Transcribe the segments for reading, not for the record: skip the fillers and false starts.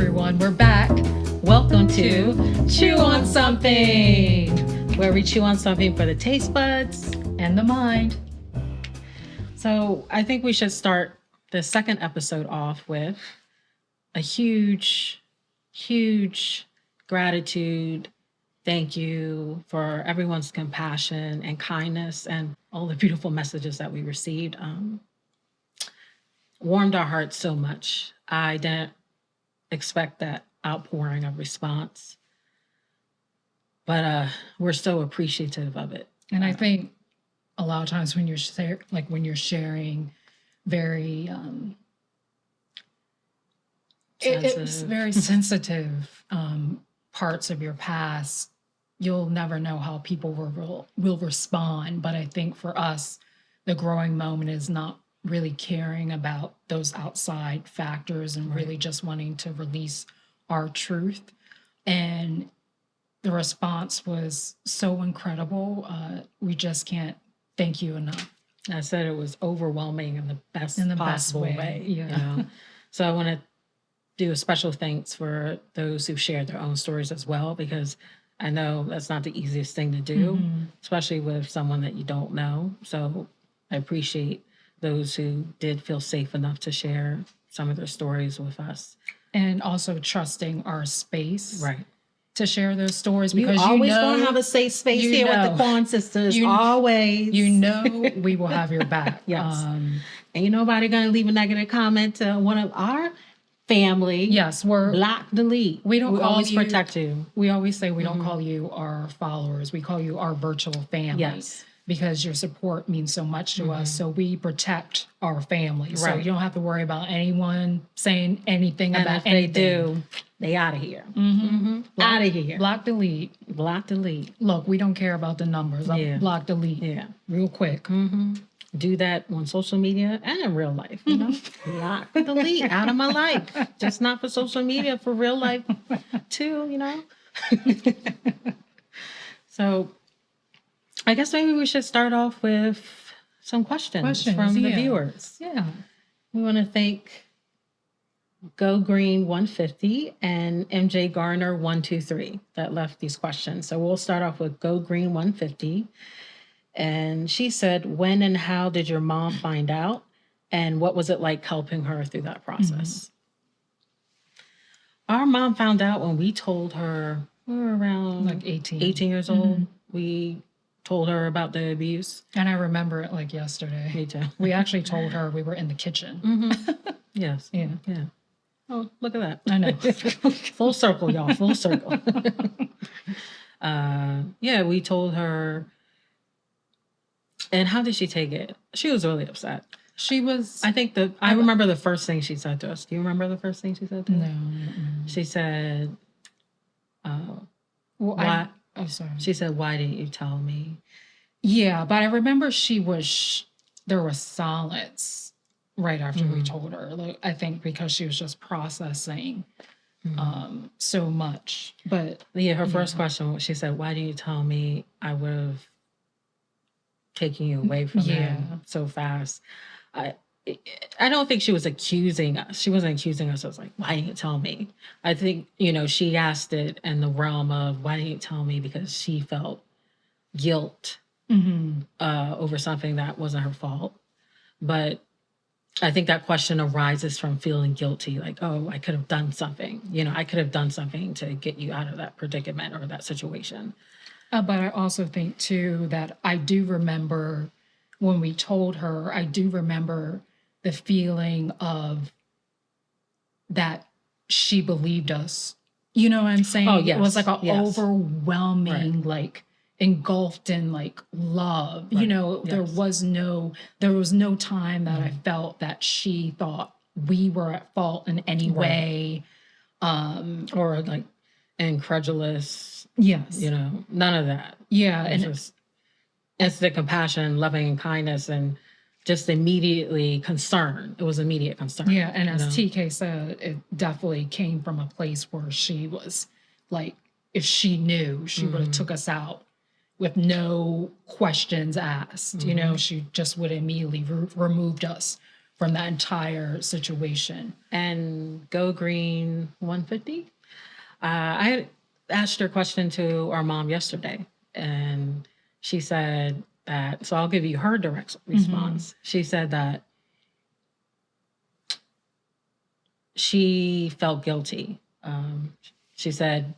everyone. We're back. Welcome to Chew on Something, where we chew on something for the taste buds and the mind. So I think we should start the second episode off with a huge gratitude. Thank you for everyone's compassion and kindness and all the beautiful messages that we received. Warmed our hearts so much. I didn't expect that outpouring of response, but we're so appreciative of it. And I think a lot of times when you're sharing very it's very sensitive parts of your past, you'll never know how people will respond. But I think for us, the growing moment is not really caring about those outside factors and really just wanting to release our truth. And the response was so incredible. We just can't thank you enough. I said it was overwhelming in the best possible way. Yeah. You know? So I want to do a special thanks for those who shared their own stories as well, because I know that's not the easiest thing to do, especially with someone that you don't know. So I appreciate those who did feel safe enough to share some of their stories with us. And also trusting our space. Right. To share those stories, because you always want to have a safe space here with the Quan sisters. Always. You know we will have your back. Yes. Ain't nobody going to leave a negative comment to one of our family. Yes, we're block, delete. We always protect you. We always say we don't call you our followers. We call you our virtual family. Yes. Because your support means so much to us. So we protect our family. So you don't have to worry about anyone saying anything about anything. They do, they out of here. Out of here. Block, delete. Block, delete. Look, we don't care about the numbers. Block, delete. Yeah. Real quick. Do that on social media and in real life. You know? Block, delete out of my life. Just not for social media, for real life too, you know? So I guess maybe we should start off with some questions from the viewers. Yeah. We want to thank Go Green 150 and MJ Garner 123 that left these questions. So we'll start off with Go Green 150. And she said, when and how did your mom find out? And what was it like helping her through that process? Our mom found out when we told her, we were around like 18 years old. We told her about the abuse. And I remember it like yesterday. Me too. We actually told her we were in the kitchen. Yes. Yeah. Oh, look at that. I know. Full circle, y'all. Full circle. We told her. And how did she take it? She was really upset. She was. I remember the first thing she said to us. Do you remember the first thing she said to us? No. She said, why? Oh, sorry. She said, why didn't you tell me? Yeah, but I remember there was silence right after we told her. Like, I think because she was just processing so much. But her first question, she said, why didn't you tell me? I would have taken you away from him so fast. I don't think she was accusing us. She wasn't accusing us. I was like, why didn't you tell me? I think, she asked it in the realm of, why didn't you tell me? Because she felt guilt over something that wasn't her fault. But I think that question arises from feeling guilty, like, oh, I could have done something. I could have done something to get you out of that predicament or that situation. But I also think, too, that I do remember when we told her, I do remember the feeling of that she believed us. You know what I'm saying? Oh, yes. It was like an overwhelming, like, engulfed in, like, love. Right. There was no time that I felt that she thought we were at fault in any way. Or, like, incredulous. Yes. None of that. Yeah. It's the compassion, loving, and kindness, and just immediately concern. It was immediate concern. Yeah, and as TK said, it definitely came from a place where she was like, if she knew, she would have took us out with no questions asked. She just would have immediately removed us from that entire situation. And Go Green 150. I asked her question to our mom yesterday, and she said that, so I'll give you her direct response. She said that she felt guilty. She said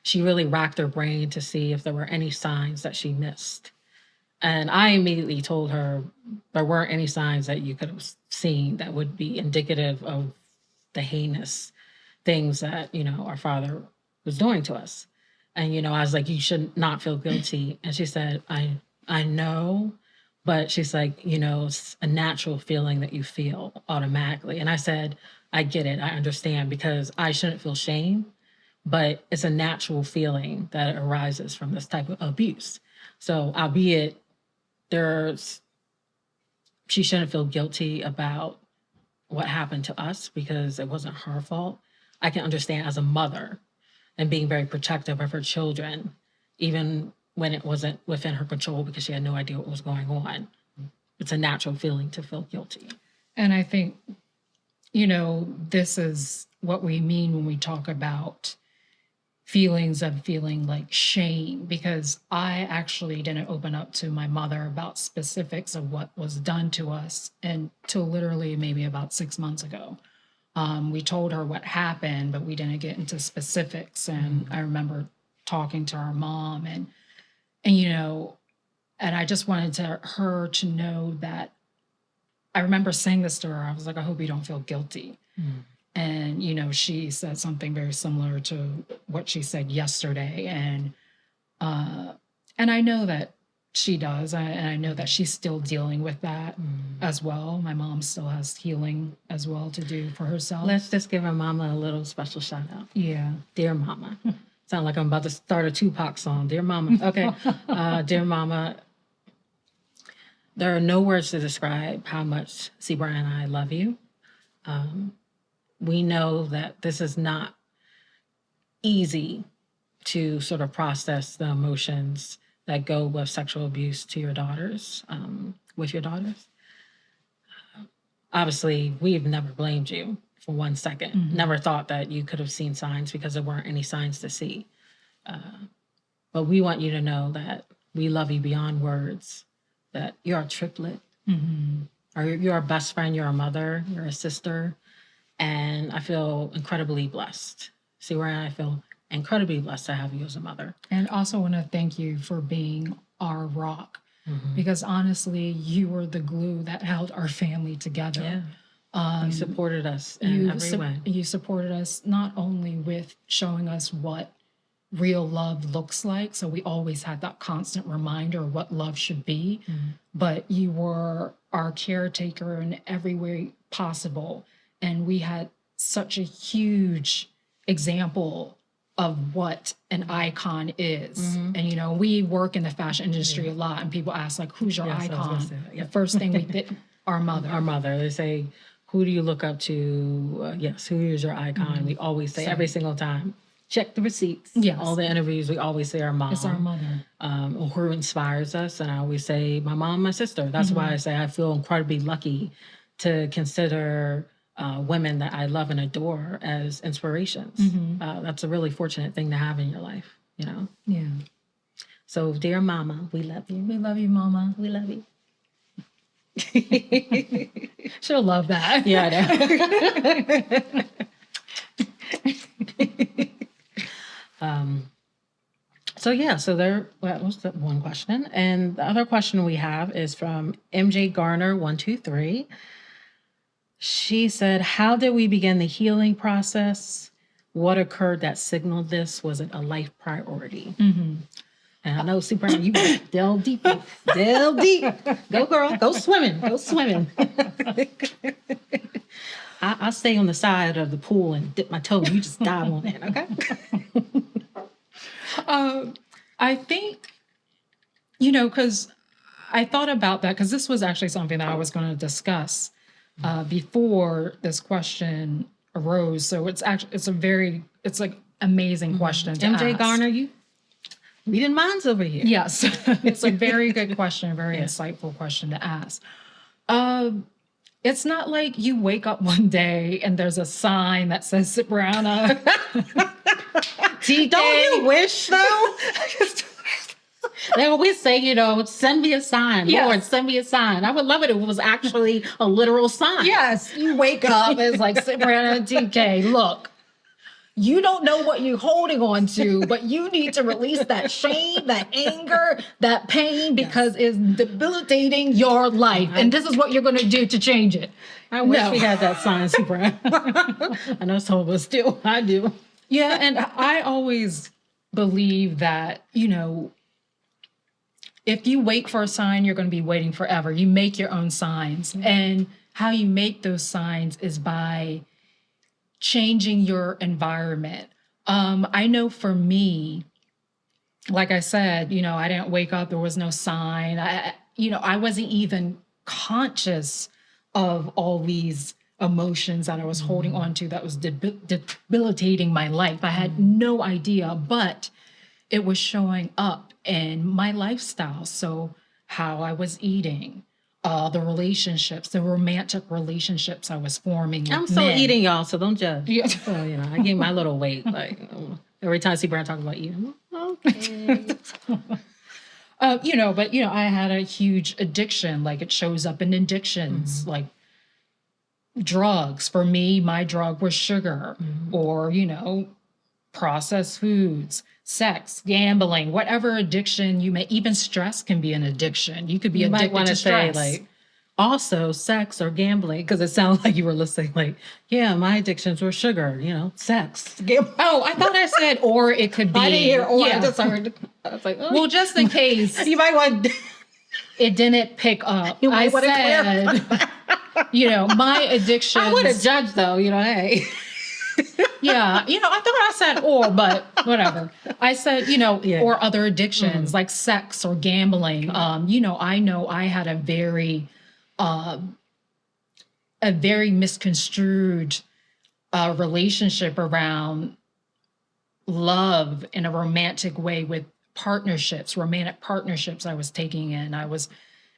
she really racked her brain to see if there were any signs that she missed. And I immediately told her there weren't any signs that you could have seen that would be indicative of the heinous things that, our father was doing to us. And, I was like, you should not feel guilty. And she said, I know, but she's like, it's a natural feeling that you feel automatically. And I said, I get it. I understand, because I shouldn't feel shame, but it's a natural feeling that arises from this type of abuse. So albeit she shouldn't feel guilty about what happened to us because it wasn't her fault. I can understand as a mother and being very protective of her children, even when it wasn't within her control because she had no idea what was going on. It's a natural feeling to feel guilty. And I think, this is what we mean when we talk about feelings of feeling like shame, because I actually didn't open up to my mother about specifics of what was done to us until literally maybe about 6 months ago. We told her what happened, but we didn't get into specifics. And I remember talking to our mom and I just wanted her to know that I remember saying this to her. I was like, I hope you don't feel guilty. And, she said something very similar to what she said yesterday. And I know that she does. And I know that she's still dealing with that as well. My mom still has healing as well to do for herself. Let's just give our mama a little special shout out. Yeah. Dear Mama. Sound like I'm about to start a Tupac song. Dear Mama. Okay. Dear Mama, there are no words to describe how much Sebra and I love you. We know that this is not easy to sort of process the emotions that go with sexual abuse to your daughters, with your daughters. Obviously, we've never blamed you for 1 second. Never thought that you could have seen signs because there weren't any signs to see. But we want you to know that we love you beyond words, that you're a triplet. You're a best friend, you're a mother, you're a sister. And I feel incredibly blessed. See where I feel incredibly blessed to have you as a mother. And also want to thank you for being our rock, because honestly, you were the glue that held our family together. Yeah. You supported us in every way. You supported us not only with showing us what real love looks like, so we always had that constant reminder of what love should be, but you were our caretaker in every way possible. And we had such a huge example of what an icon is. And, we work in the fashion industry a lot, and people ask, like, who's your icon? The first thing we think, our mother. Our mother. They say, who do you look up to? Yes, who is your icon? We always say every single time, check the receipts. Yes. All the interviews, we always say our mom. It's our mother. Who inspires us. And I always say my mom, my sister. That's why I say I feel incredibly lucky to consider women that I love and adore as inspirations. That's a really fortunate thing to have in your life, Yeah. So, dear Mama, we love you. We love you, Mama. We love you. She'll love that. Yeah, I know. So that was the one question. And the other question we have is from MJ Garner 123. She said, how did we begin the healing process? What occurred that signaled this? Was it a life priority? And I know, Super, you delve deep. Delve deep. Go, girl. Go swimming. Go swimming. I'll stay on the side of the pool and dip my toe. You just dive on in, okay? I think, because I thought about that, because this was actually something that I was going to discuss before this question arose. So it's like amazing question to MJ ask. Garner, you reading minds over here. Yes, it's a very good question, very insightful question to ask. It's not like you wake up one day and there's a sign that says Sabrina. TK. Don't you wish though? They always say, you know, send me a sign. Yes. Lord, send me a sign. I would love it if it was actually a literal sign. Yes. You wake up, it's like Sabrina TK. Look, you don't know what you're holding on to, but you need to release that shame, that anger, that pain, because it's debilitating your life. And this is what you're going to do to change it. I wish we had that sign, Sabrina. I know some of us do. I do. Yeah. And I always believe that, you know, if you wait for a sign, you're going to be waiting forever. You make your own signs. Mm-hmm. And how you make those signs is by changing your environment. I know for me, like I said, you know, I didn't wake up, there was no sign. I wasn't even conscious of all these emotions that I was holding on to that was debilitating my life. I had no idea, but it was showing up in my lifestyle. So how I was eating, the relationships, the romantic relationships I was forming with I'm still men. eating, y'all, so don't judge. Yeah. So, you know, I gained my little weight. Like every time I see Brad talking about eating, okay. You know, but you know, I had a huge addiction. Like it shows up in addictions, like drugs. For me, my drug was sugar, or you know, processed foods, sex, gambling, whatever addiction you may. Even stress can be an addiction. You could be addicted to stress. Say, like, also sex or gambling, because it sounds like you were listening. Like, yeah, my addictions were sugar. You know, sex. Oh, I thought I said, or it could be. I didn't hear or. Yeah. I just heard. I was like, oh. Well, just in case you might want. It didn't pick up. I said, you know, my addiction. I would have judged though. You know, hey. Yeah, you know, I thought I said or, but whatever. I said, you know, or other addictions like sex or gambling. You know I had a very misconstrued relationship around love in a romantic way with romantic partnerships I was taking in. I was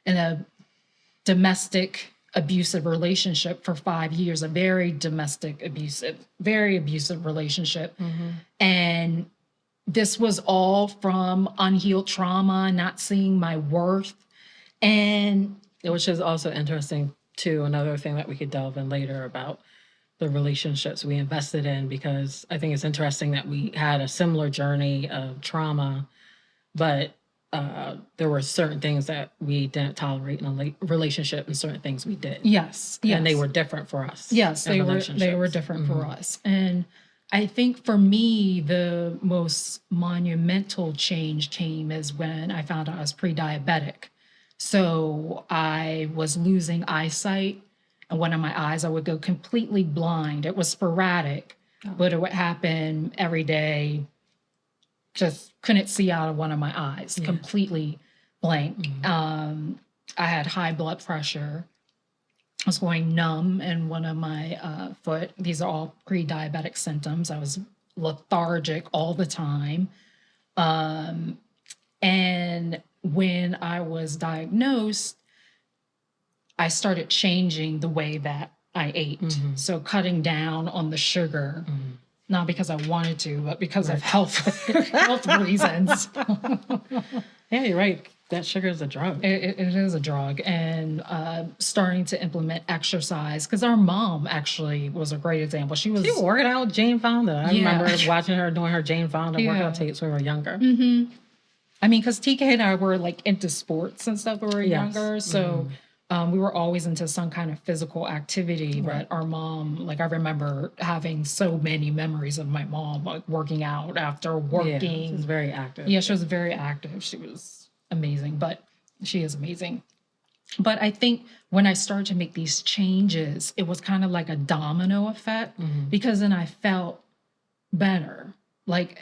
in a domestic abusive relationship for 5 years, a very abusive relationship. And this was all from unhealed trauma, not seeing my worth. And which is also interesting too, another thing that we could delve in later about the relationships we invested in, because I think it's interesting that we had a similar journey of trauma, but there were certain things that we didn't tolerate in a relationship and certain things we did. Yes. And they were different for us. Yes, they were different for us. And I think for me, the most monumental change came is when I found out I was pre-diabetic. So I was losing eyesight, and one of my eyes, I would go completely blind. It was sporadic, but it would happen every day. Just couldn't see out of one of my eyes, completely blank. I had high blood pressure. I was going numb in one of my foot. These are all pre-diabetic symptoms. I was lethargic all the time. And when I was diagnosed, I started changing the way that I ate. So cutting down on the sugar. Not because I wanted to, but because of health reasons. Yeah, you're right. That sugar is a drug. It is a drug. And starting to implement exercise, because our mom actually was a great example. She was working out with Jane Fonda. I remember watching her doing her Jane Fonda workout tapes when we were younger. I mean, because TK and I were like into sports and stuff when we were younger. So we were always into some kind of physical activity. But our mom, like I remember having so many memories of my mom like working out after working. Yeah, she was very active. Yeah, she was very active. She was amazing, but she is amazing. But I think when I started to make these changes, it was kind of like a domino effect, because then I felt better, like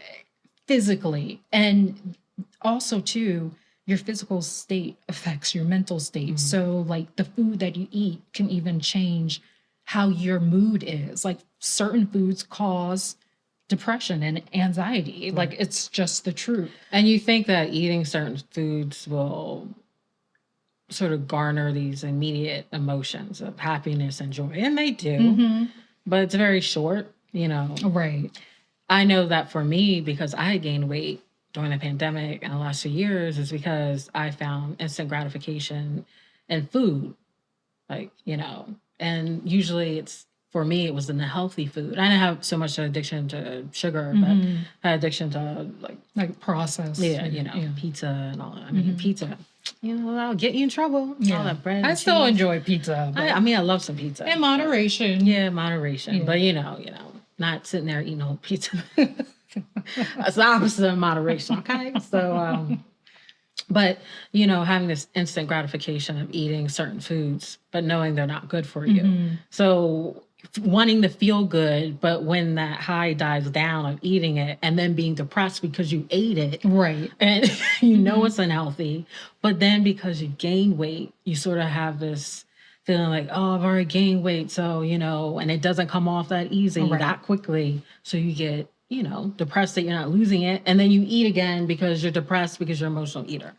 physically. And also too, your physical state affects your mental state. So like the food that you eat can even change how your mood is. Like certain foods cause depression and anxiety. Like it's just the truth. And you think that eating certain foods will sort of garner these immediate emotions of happiness and joy. And they do, but it's very short, you know. Right. I know that for me, because I had gained weight during the pandemic and the last few years, is because I found instant gratification in food. Like, you know, and usually it's, for me, it was in the healthy food. I didn't have so much addiction to sugar, but I had addiction to like processed. Yeah, you know, pizza and all that. I mean, pizza, you know, that'll get you in trouble. Yeah. All that bread. I still enjoy pizza. I mean, I love some pizza. In moderation. Yeah, moderation. Yeah. But you know, not sitting there eating whole pizza. That's the opposite of moderation. Okay. So, but, you know, having this instant gratification of eating certain foods, but knowing they're not good for you. So wanting to feel good, but when that high dies down of eating it and then being depressed because you ate it. Right. And you know it's unhealthy. But then because you gain weight, you sort of have this feeling like, oh, I've already gained weight. So, you know, and it doesn't come off that easy, that quickly. So you get, you know, depressed that you're not losing it. And then you eat again because you're depressed because you're an emotional eater.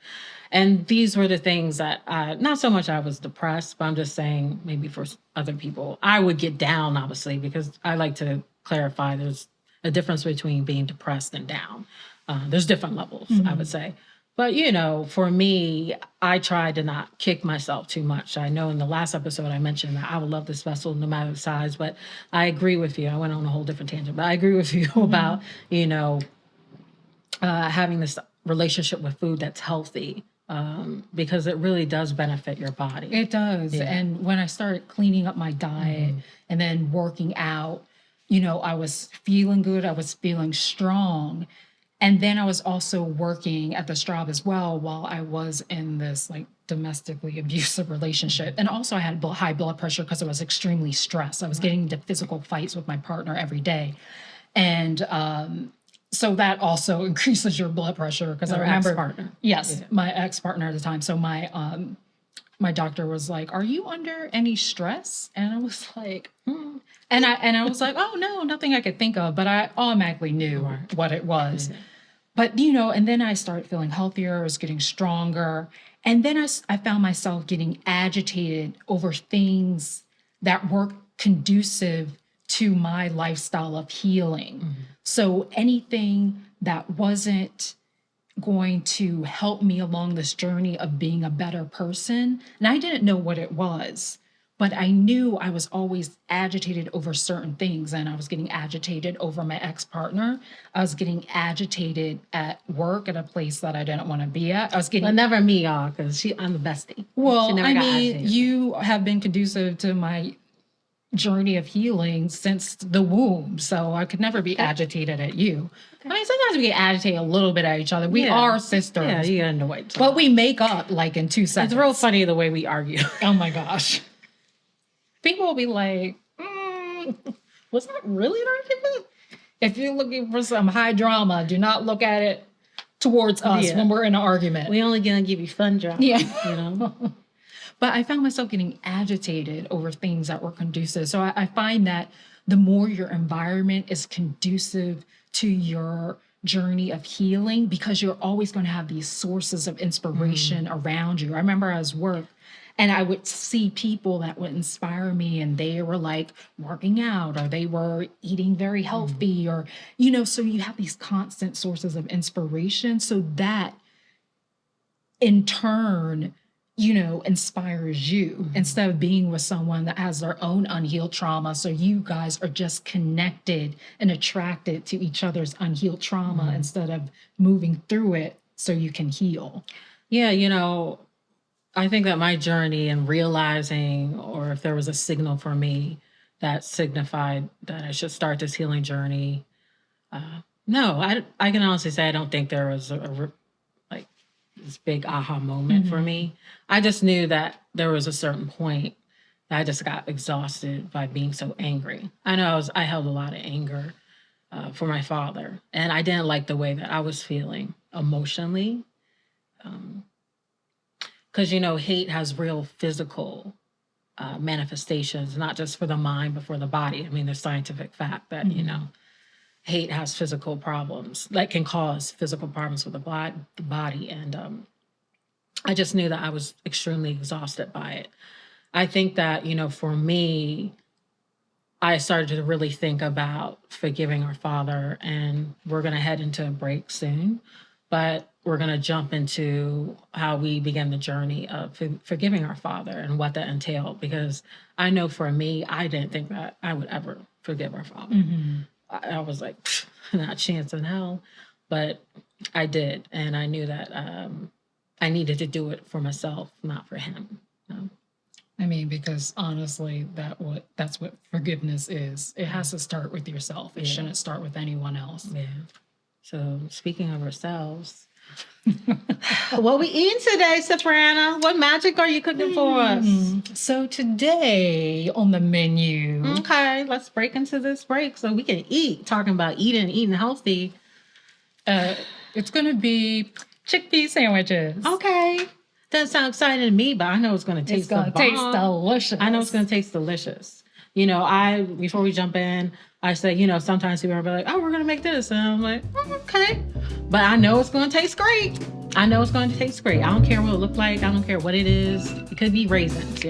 And these were the things that, not so much I was depressed, but I'm just saying maybe for other people, I would get down, obviously, because I like to clarify there's a difference between being depressed and down. There's different levels, I would say. But, you know, for me, I tried to not kick myself too much. I know in the last episode I mentioned that I would love this vessel no matter the size, but I agree with you. I went on a whole different tangent, but I agree with you about, you know, having this relationship with food that's healthy. Because it really does benefit your body. It does. Yeah. And when I started cleaning up my diet and then working out, you know, I was feeling good. I was feeling strong. And then I was also working at this job as well while I was in this like domestically abusive relationship. And also I had high blood pressure because I was extremely stressed. I was getting into physical fights with my partner every day. And, so that also increases your blood pressure because I remember ex-partner. Yes, my ex-partner at the time. So my doctor was like, "Are you under any stress?" And I was like, and I was like, "Oh no, nothing I could think of." But I automatically knew what it was. But you know, and then I started feeling healthier. I was getting stronger, and then I found myself getting agitated over things that weren't conducive to my lifestyle of healing. So anything that wasn't going to help me along this journey of being a better person, and I didn't know what it was, but I knew I was always agitated over certain things. And I was getting agitated over my ex-partner. I was getting agitated at work at a place that I didn't want to be at. I was getting... Well, never me, y'all, because I'm the bestie. Well, I mean, you have been conducive to my journey of healing since the womb, so I could never be agitated at you. I mean, sometimes we get agitated a little bit at each other. We are sisters. Yeah, you get annoyed. But we make up like in 2 seconds. It's real funny the way we argue. Oh my gosh. People will be like, was that really an argument? If you're looking for some high drama, do not look at it towards us when we're in an argument. We only gonna give you fun drama. Yeah. You know? But I found myself getting agitated over things that were conducive. So I find that the more your environment is conducive to your journey of healing, because you're always going to have these sources of inspiration around you. I remember I was work and I would see people that would inspire me, and they were like working out, or they were eating very healthy, or, you know, so you have these constant sources of inspiration. So that in turn, you know, inspires you instead of being with someone that has their own unhealed trauma. So you guys are just connected and attracted to each other's unhealed trauma instead of moving through it so you can heal. Yeah, you know, I think that my journey and realizing, or if there was a signal for me that signified that I should start this healing journey, no, I can honestly say I don't think there was this big aha moment for me. I just knew that there was a certain point that I just got exhausted by being so angry. I know I held a lot of anger for my father, and I didn't like the way that I was feeling emotionally. Because, you know, hate has real physical manifestations, not just for the mind, but for the body. I mean, there's scientific fact that, you know, hate has physical problems that can cause physical problems with the body. And I just knew that I was extremely exhausted by it. I think that, for me, I started to really think about forgiving our father, and we're going to head into a break soon, but we're going to jump into how we began the journey of forgiving our father and what that entailed, because I know for me, I didn't think that I would ever forgive our father. Mm-hmm. I was like, not a chance in hell, but I did. And I knew that I needed to do it for myself, not for him. I mean, because honestly, that's what forgiveness is. It has to start with yourself. It shouldn't start with anyone else. Yeah. So speaking of ourselves, what we eating today, Soprano? What magic are you cooking for us? So today on the menu. Okay, let's break into this break so we can eat. Talking about eating healthy. It's gonna be chickpea sandwiches. Okay. Doesn't sound exciting to me, but I know it's going to taste delicious. I know it's going to taste delicious. Before we jump in, I say, sometimes people are like, oh, we're going to make this. And I'm like, okay. But I know it's going to taste great. I don't care what it looks like. I don't care what it is. It could be raisins,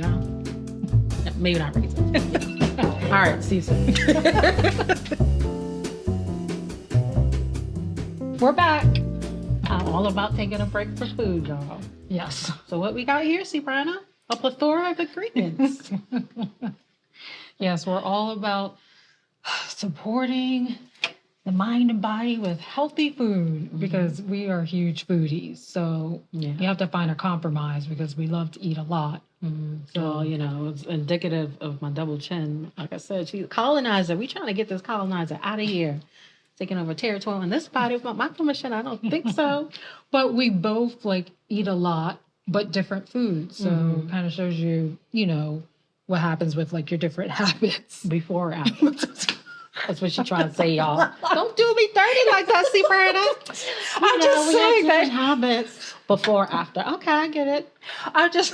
Maybe not raisins. All right, see you soon. We're back. I'm all about taking a break for food, y'all. Yes. So what we got here, Soprano? A plethora of ingredients. Yes, we're all about supporting the mind and body with healthy food because we are huge foodies. So you have to find a compromise because we love to eat a lot. So, it's indicative of my double chin. Like I said, she's a colonizer. We trying to get this colonizer out of here. Taking over territory in this body without my permission. I don't think so. But we both eat a lot, but different foods. So kind of shows you, what happens with your different habits. Before or after. That's what she's trying to say, y'all. Don't do me dirty like that, Soprano. I'm just saying that habits before or after. Okay, I get it. I just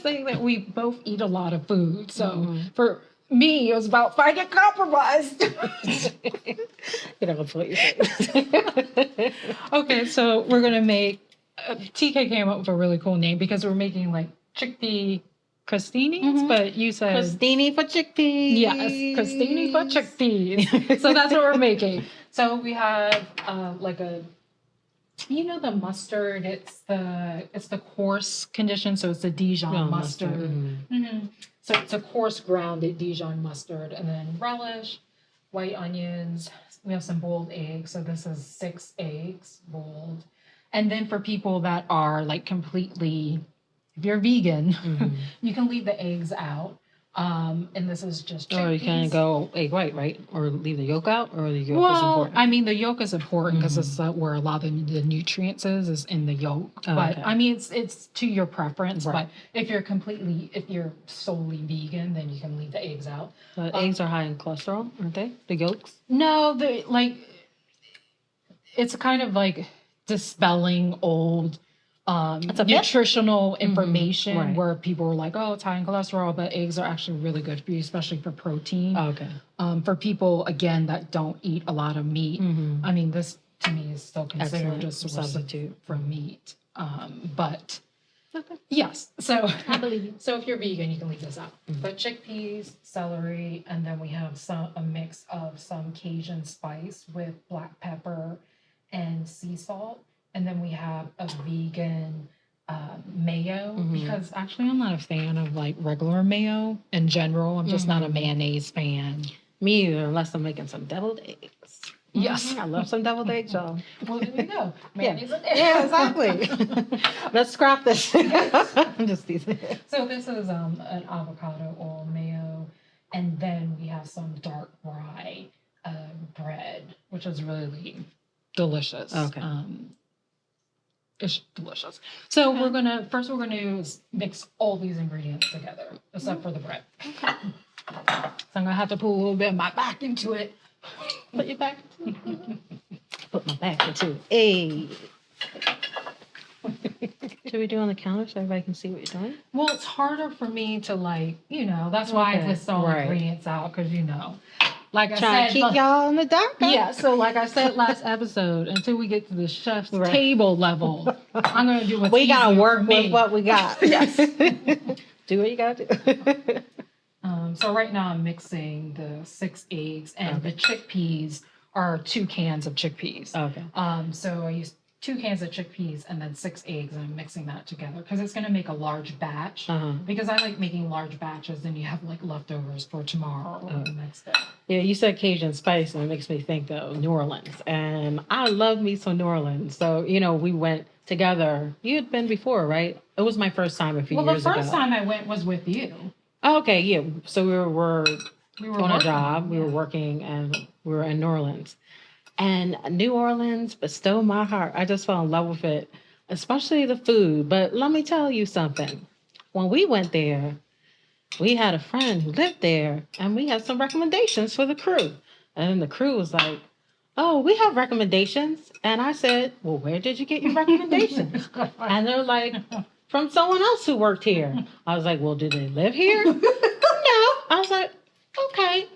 think that we both eat a lot of food. So for me, it was about finding compromise. That's what you say. Okay, so we're gonna make. TK came up with a really cool name because we're making chickpea crostinis, but you said crostini for chickpeas. Yes, crostini for chickpeas. So that's what we're making. So we have the mustard. It's the coarse condition. So it's the Dijon mustard. So it's a coarse grounded Dijon mustard, and then relish, white onions. We have some boiled eggs. So this is 6 eggs boiled. And then for people that are completely, if you're vegan, you can leave the eggs out. And this is just chickpeas. Or you can go egg white, right? Or leave the yolk out, or the yolk is important? I mean, the yolk is important because it's where a lot of the nutrients is in the yolk. But I mean, it's to your preference. Right. But if you're solely vegan, then you can leave the eggs out. But eggs are high in cholesterol, aren't they? The yolks? No, it's kind of dispelling old nutritional information where people were like, oh, it's high in cholesterol, but eggs are actually really good for you, especially for protein. Oh, okay. For people, again, that don't eat a lot of meat, I mean, this to me is still considered a substitute for meat. But yes, so I believe you. So if you're vegan, you can leave this out. But chickpeas, celery, and then we have a mix of some Cajun spice with black pepper and sea salt. And then we have a vegan mayo because actually I'm not a fan of regular mayo in general. I'm just not a mayonnaise fan. Me either, unless I'm making some deviled eggs. Yes. I love some deviled eggs, y'all. Well, there you go. Mayonnaise and eggs. Yeah, exactly. Let's scrap this. I'm just teasing. So this is an avocado oil mayo. And then we have some dark rye bread, which is really delicious. Okay. It's delicious. So we're gonna mix all these ingredients together, except for the bread. Okay. So I'm gonna have to put a little bit of my back into it. Put your back. Put my back into it. Hey. Should we do on the counter so everybody can see what you're doing? Well, it's harder for me to that's why I list all the ingredients out because like I Trying to said, keep y'all in the dark. Huh? yeah. So like I said last episode, until we get to the chef's table level, I'm gonna do what's we gotta easier work for me. with what we got. Yes. Do what you gotta do. So right now I'm mixing the 6 eggs, and the chickpeas are 2 cans of chickpeas. Okay. So I use 2 cans of chickpeas and then 6 eggs, and I'm mixing that together because it's going to make a large batch. Because I like making large batches, and you have like leftovers for tomorrow or the next day. Yeah, you said Cajun spice, and it makes me think of New Orleans, and I love me some New Orleans. So we went together. You had been before, right? It was my first time a few years ago. Well, the first time I went was with you. Oh, okay, yeah. So we were on a job. We Yeah. were working, and we were in New Orleans. And New Orleans bestowed my heart. I just fell in love with it, especially the food. But let me tell you something. When we went there, we had a friend who lived there, and we had some recommendations for the crew. And the crew was like, "Oh, we have recommendations." And I said, "Well, where did you get your recommendations?" And they're like, "From someone else who worked here." I was like, "Well, do they live here?" No. I was like, "Okay,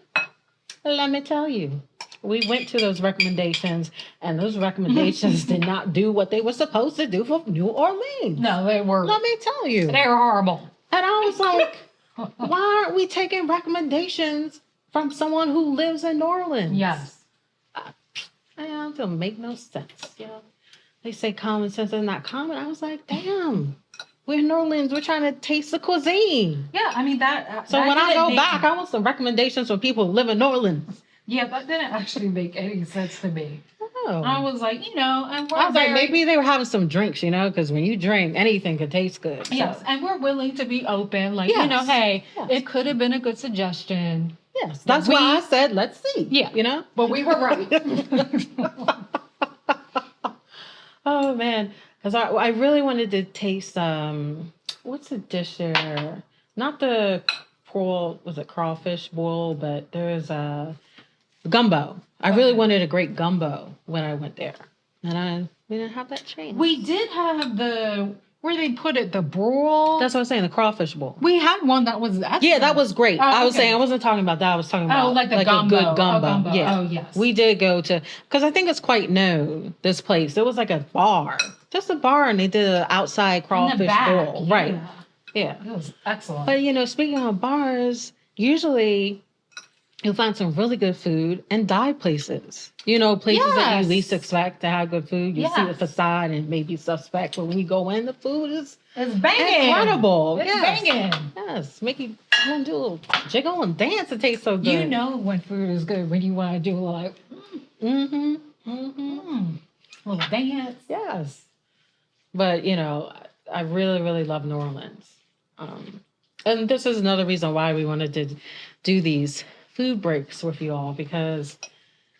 let me tell you." We went to those recommendations, and those recommendations did not do what they were supposed to do for New Orleans. No, they were. Let me tell you. They were horrible. And I was like, why aren't we taking recommendations from someone who lives in New Orleans? Yes. It don't make no sense. They say common sense is not common. I was like, damn. We're in New Orleans. We're trying to taste the cuisine. Yeah, I mean that. So when I go back, I want some recommendations from people who live in New Orleans. Yeah, that didn't actually make any sense to me. Oh. I was like, I was like, maybe they were having some drinks, because when you drink, anything could taste good. So. Yes, and we're willing to be open. Like, hey, it could have been a good suggestion. Yes, that's why I said, let's see. Yeah, but we were right. Oh, man. Because I really wanted to taste, what's the dish there? Not the crawfish boil, but there's gumbo. I really wanted a great gumbo when I went there. And we didn't have that chance. We did have where they put it, the broil. That's what I'm saying, the crawfish bowl. We had one that was excellent. Yeah, that was great. Oh, I was saying, I wasn't talking about that. I was talking about like a gumbo. A good gumbo. Yeah. Oh, yes. We did go to, because I think it's quite known, this place. It was like a bar. Just a bar, and they did an outside crawfish bowl. Yeah. Right. Yeah. It was excellent. But, speaking of bars, usually you'll find some really good food in dive places. Places that you least expect to have good food. You see the facade and maybe suspect, but when you go in, the food is banging. Incredible. It's banging. Yes. Make you want to do a little jiggle and dance. It tastes so good. You know when food is good when you want to do like, little dance. Yes. But, I really, really love New Orleans. And this is another reason why we wanted to do these food breaks with you all, because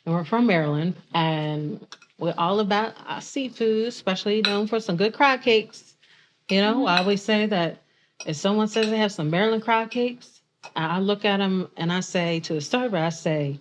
we're from Maryland, and we're all about our seafood, especially known for some good crab cakes. I always say that if someone says they have some Maryland crab cakes, I look at them and I say to the server, I say,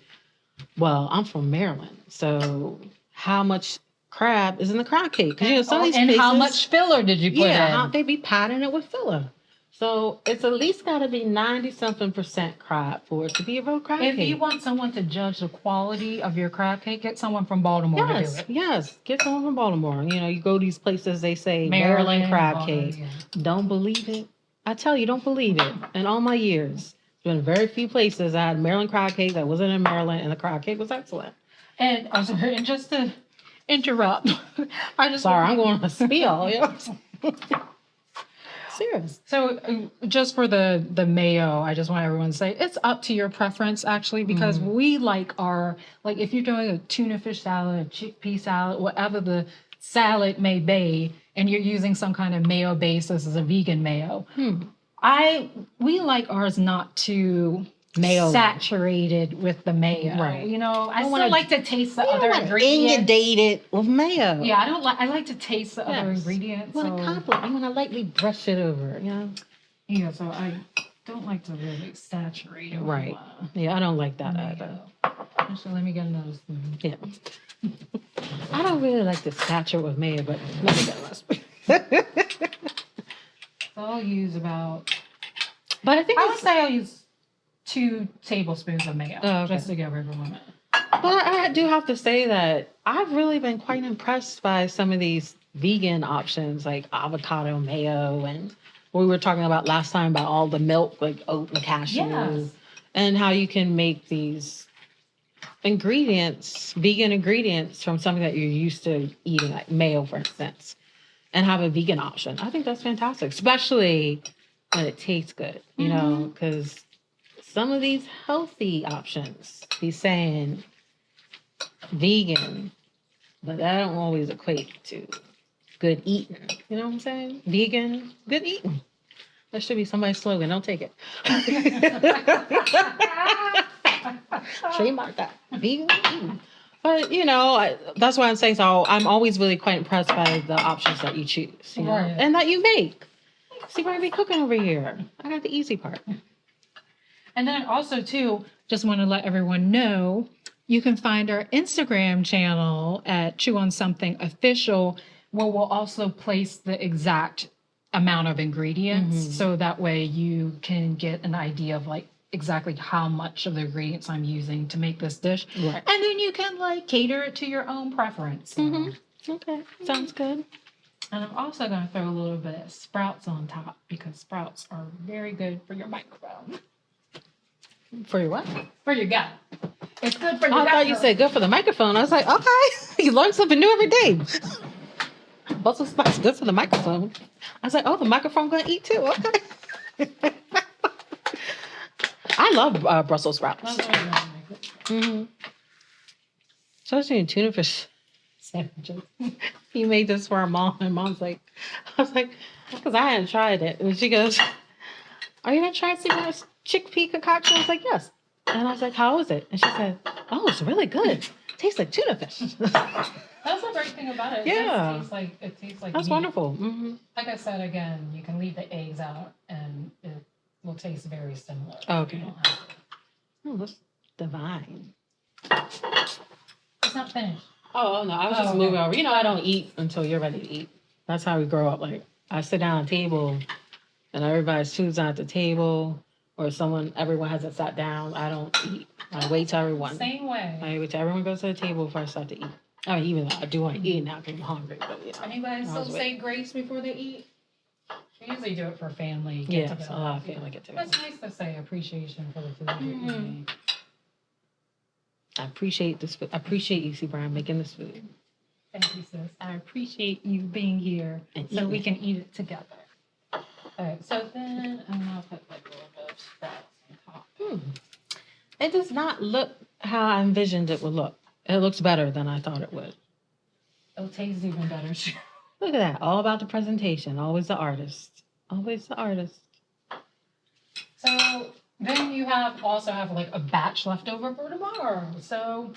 well, I'm from Maryland, so how much crab is in the crab cake? Because some of these places, how much filler did you put in? They be patting it with filler. So it's at least got to be 90-something% crab for it to be a real crab cake. If you want someone to judge the quality of your crab cake, get someone from Baltimore to do it. Yes, get someone from Baltimore. You go to these places, they say Maryland crab cake. Yeah. Don't believe it. I tell you, don't believe it. In all my years, there's been very few places I had Maryland crab cake that wasn't in Maryland, and the crab cake was excellent. And just to interrupt, I'm going on a spiel. Serious. So just for the mayo, I just want everyone to say it's up to your preference, actually, because we like if you're doing a tuna fish salad, a chickpea salad, whatever the salad may be, and you're using some kind of mayo base, this is a vegan mayo. We like ours not too saturated with the mayo. Right. I still like to taste the other ingredients. Inundate it with mayo. Yeah, I like to taste the other ingredients. You want to compliment. You want to lightly brush it over. Yeah, so I don't like to really saturate it. Right. Yeah, I don't like that either. Actually, let me get another spoon. Yeah. I don't really like to saturate with mayo, but let me get another spoon. So I'll use But I think I would say I'll use 2 tablespoons of mayo, okay. just to get rid of it. But I do have to say that I've really been quite impressed by some of these vegan options like avocado mayo and what we were talking about last time about all the milk, like oat and cashew, Yes. and how you can make these ingredients, vegan ingredients from something that you're used to eating, like mayo, for instance, and have a vegan option. I think that's fantastic, especially when it tastes good, you know, because some of these healthy options be saying vegan, but that don't always equate to good eating. You know what I'm saying? Vegan, good eating. That should be somebody's slogan. Don't take it. Trademark that. Vegan eating. But, you know, that's why I'm saying, so I'm always really quite impressed by the options that you choose, you know, and that you make. See, I be cooking over here. I got the easy part. And then also, too, just want to let everyone know, you can find our Instagram channel at Chew on Something Official, where we'll also place the exact amount of ingredients. So that way you can get an idea of like exactly how much of the ingredients I'm using to make this dish. Right. And then you can like cater it to your own preference. So. Okay, sounds good. And I'm also going to throw a little bit of sprouts on top because sprouts are very good for your microphone. For your what? For your gut. It's good for your gut. I thought you said good for the microphone. I was like, okay, you learn something new every day. Brussels sprouts good for the microphone. I was like, oh, the microphone gonna eat too. Okay. I love Brussels sprouts. Especially in tuna fish sandwiches. He made this for our mom, and mom's like, I was like, because I hadn't tried it, and she goes, "Are you gonna try Seabrand's chickpea concoction?" I was like, "Yes." And I was like, "How is it?" And she said, "Oh, it's really good. Tastes like tuna fish." That's the great thing about it. Yeah. It tastes like That's meat. wonderful. Like I said again, you can leave the eggs out and it will taste very similar. Okay. You don't have to. Oh, that's divine. It's not finished. Oh, no, I was just moving over. You know, I don't eat until you're ready to eat. That's how we grow up. Like, I sit down at a table and everybody's food's at the table, or everyone hasn't sat down. I don't eat. I wait till everyone. Same way. I wait till everyone goes to the table before I start to eat. I mean, even though I do want to eat now because I'm hungry. But, you know, anybody still say grace before they eat? We usually do it for family. Yeah, a lot of family get together. It's nice to say appreciation for the food that you make. I appreciate this food. I appreciate you, Brian, making this food. Thank you, sis. I appreciate you being here so we can eat it together. All right, so then I'm gonna put like a little bit of sprouts on top. It does not look how I envisioned it would look. It looks better than I thought it would. It'll taste even better. Look at that. All about the presentation. Always the artist. Always the artist. So then you also have like a batch left over for tomorrow. So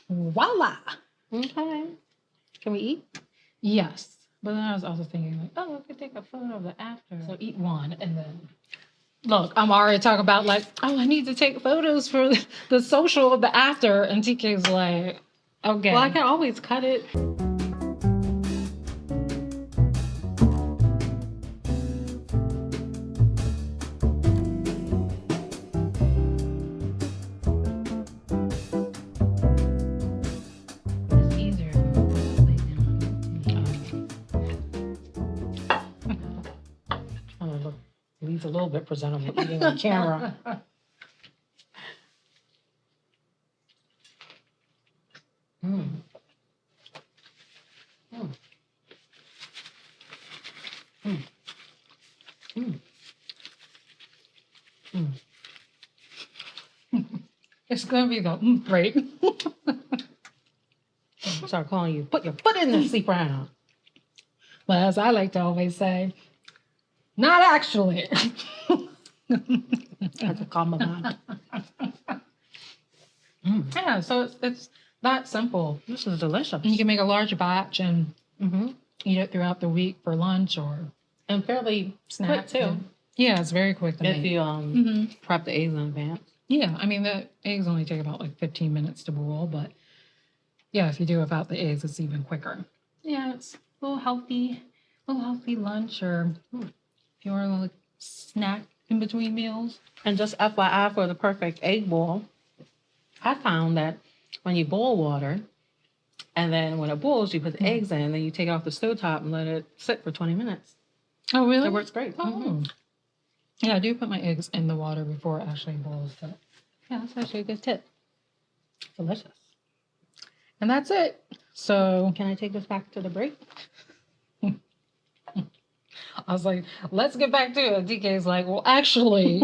voila. Okay. Can we eat? Yes. But then I was also thinking like, oh, I could take a photo of the after. So eat one and then look, I'm already talking about like, oh, I need to take photos for the social of the after. And TK's like, okay. Well, I can always cut it. It's easier. Trying to look at least a little bit presentable eating on camera. It's gonna be the break. Start calling you. Put your foot in the sleep round. But as I like to always say, not actually. That's a calm mind. Yeah, so it's that simple. This is delicious. You can make a large batch and eat it throughout the week for lunch or and fairly snack quick too. Yeah, it's very quick to make. If you prep the eggs in advance. Yeah, I mean the eggs only take about like 15 minutes to boil, but yeah, if you do without the eggs, it's even quicker. Yeah, it's a little healthy lunch, or if you want a little snack in between meals. And just FYI for the perfect egg boil, I found that when you boil water, and then when it boils, you put the eggs in, and then you take it off the stovetop and let it sit for 20 minutes. Oh, really? It works great. Oh. Yeah, I do put my eggs in the water before it actually boils. But Yeah, that's actually a good tip. Delicious. and that's it. So Can I take this back to the break? I was like, let's get back to it. DK's like, well, actually,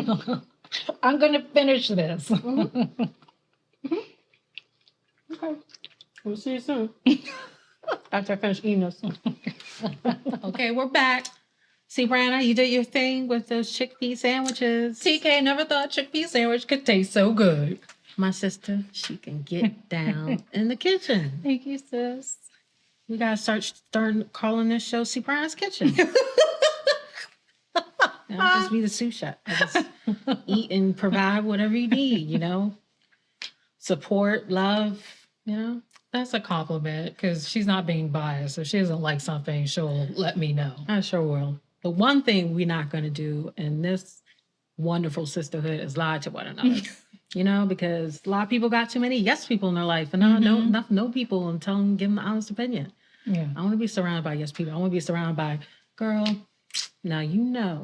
I'm going to finish this. Okay. We'll see you soon. After I finish eating this. Okay, we're back. See, Brianna, you did your thing with those chickpea sandwiches. TK never thought chickpea sandwich could taste so good. My sister, she can get down in the kitchen. Thank you, sis. We gotta start calling this show See Brianna's Kitchen. I'll just be the sous chef. I just eat and provide whatever you need, you know? Support, love, you know? That's a compliment because she's not being biased. If she doesn't like something, she'll let me know. I sure will. The one thing we're not going to do in this wonderful sisterhood is lie to one another. You know, because a lot of people got too many yes people in their life, and I don't enough no people and tell them, give them the honest opinion. Yeah. I want to be surrounded by yes people. I want to be surrounded by, girl, now you know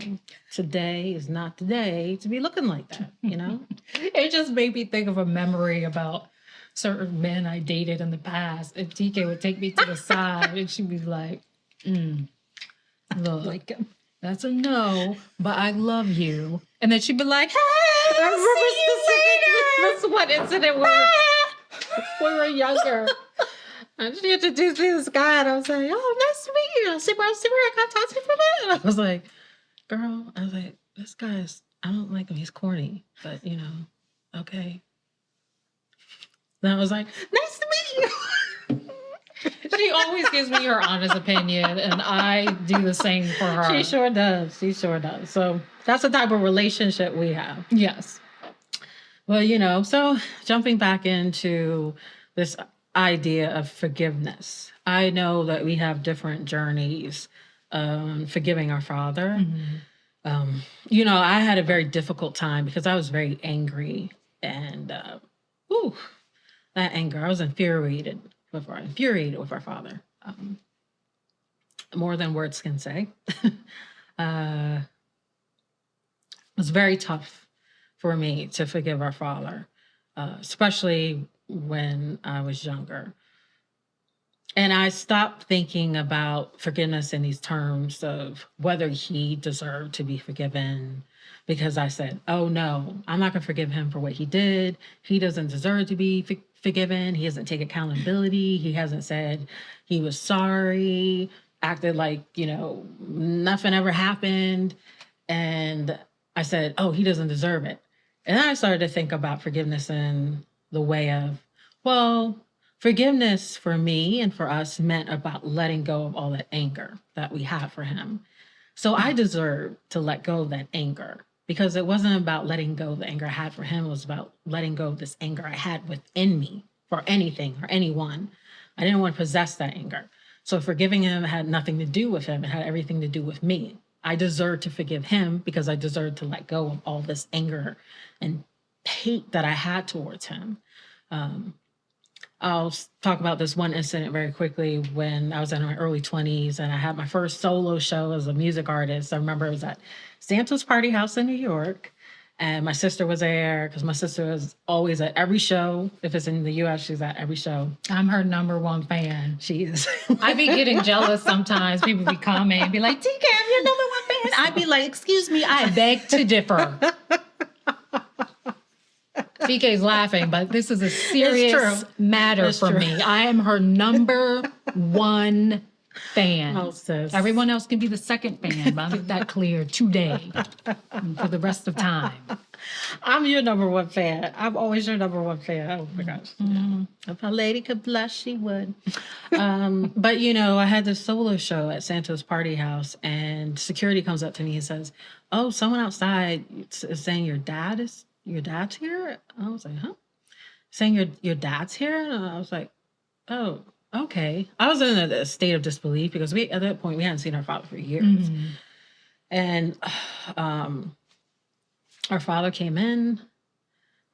today is not the day to be looking like that, you know? It just made me think of a memory about certain men I dated in the past. And TK would take me to the side and she'd be like, look, Like, that's a no, but I love you. And then she'd be like, hey, I remember specifically this one incident where we were younger. And she introduced me to this guy, and I was like, oh, nice to meet you. See where I got to talk to you for a minute. And I was like, girl, I was like, this guy's, I don't like him. He's corny, but you know, okay. And I was like, nice to meet you. She always gives me her honest opinion, and I do the same for her. She sure does. She sure does. So that's the type of relationship we have. Yes. Well, you know, so jumping back into this idea of forgiveness, I know that we have different journeys forgiving our father. You know, I had a very difficult time because I was very angry, and that anger, I was infuriated with our father, more than words can say. It was very tough for me to forgive our father, especially when I was younger. And I stopped thinking about forgiveness in these terms of whether he deserved to be forgiven, because I said, oh no, I'm not going to forgive him for what he did. He doesn't deserve to be forgiven. He doesn't take accountability. He hasn't said he was sorry, acted like, you know, nothing ever happened. And I said, oh, he doesn't deserve it. And then I started to think about forgiveness in the way of, well, forgiveness for me and for us meant about letting go of all that anger that we had for him. So I deserve to let go of that anger, because it wasn't about letting go of the anger I had for him. It was about letting go of this anger I had within me for anything or anyone. I didn't want to possess that anger. So forgiving him had nothing to do with him. It had everything to do with me. I deserve to forgive him because I deserve to let go of all this anger and hate that I had towards him. I'll talk about this one incident very quickly. When I was in my early 20s and I had my first solo show as a music artist. I remember it was at Santa's Party House in New York, and my sister was there because my sister is always at every show. If it's in the US, she's at every show. I'm her number one fan. She is. I be getting jealous sometimes. People be commenting and be like, TK, I'm your number one fan. I'd be like, excuse me, I beg to differ. TK's laughing, but this is a serious matter for me. I am her number one fan. Oh, sis. Everyone else can be the second fan, but I'll make that clear today and for the rest of time. I'm your number one fan. I'm always your number one fan. Oh my gosh. Yeah. If a lady could blush, she would. But you know, I had this solo show at Santa's Party House, and security comes up to me and says, oh, someone outside is saying your dad's here. I was like, huh? Saying your dad's here? And I was like, oh, okay. I was in a state of disbelief because at that point we hadn't seen our father for years. And our father came in,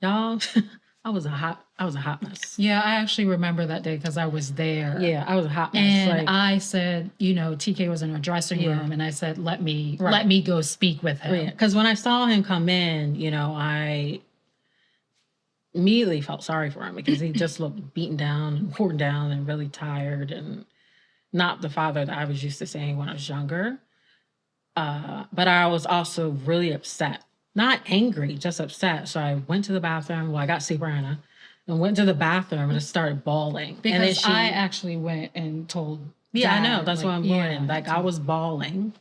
y'all. I was a hot mess. Yeah, I actually remember that day because I was there. Yeah, I was a hot mess. And I said, TK was in her dressing room, and I said, let me go speak with him. Because when I saw him come in, I immediately felt sorry for him because he just looked beaten down and worn down and really tired and not the father that I was used to seeing when I was younger. But I was also really upset. Not angry, just upset. So I went to the bathroom. Well, I got Sabrina and went to the bathroom and started bawling. Because I actually went and told Yeah, Dad, I know. That's what I'm going. I was bawling.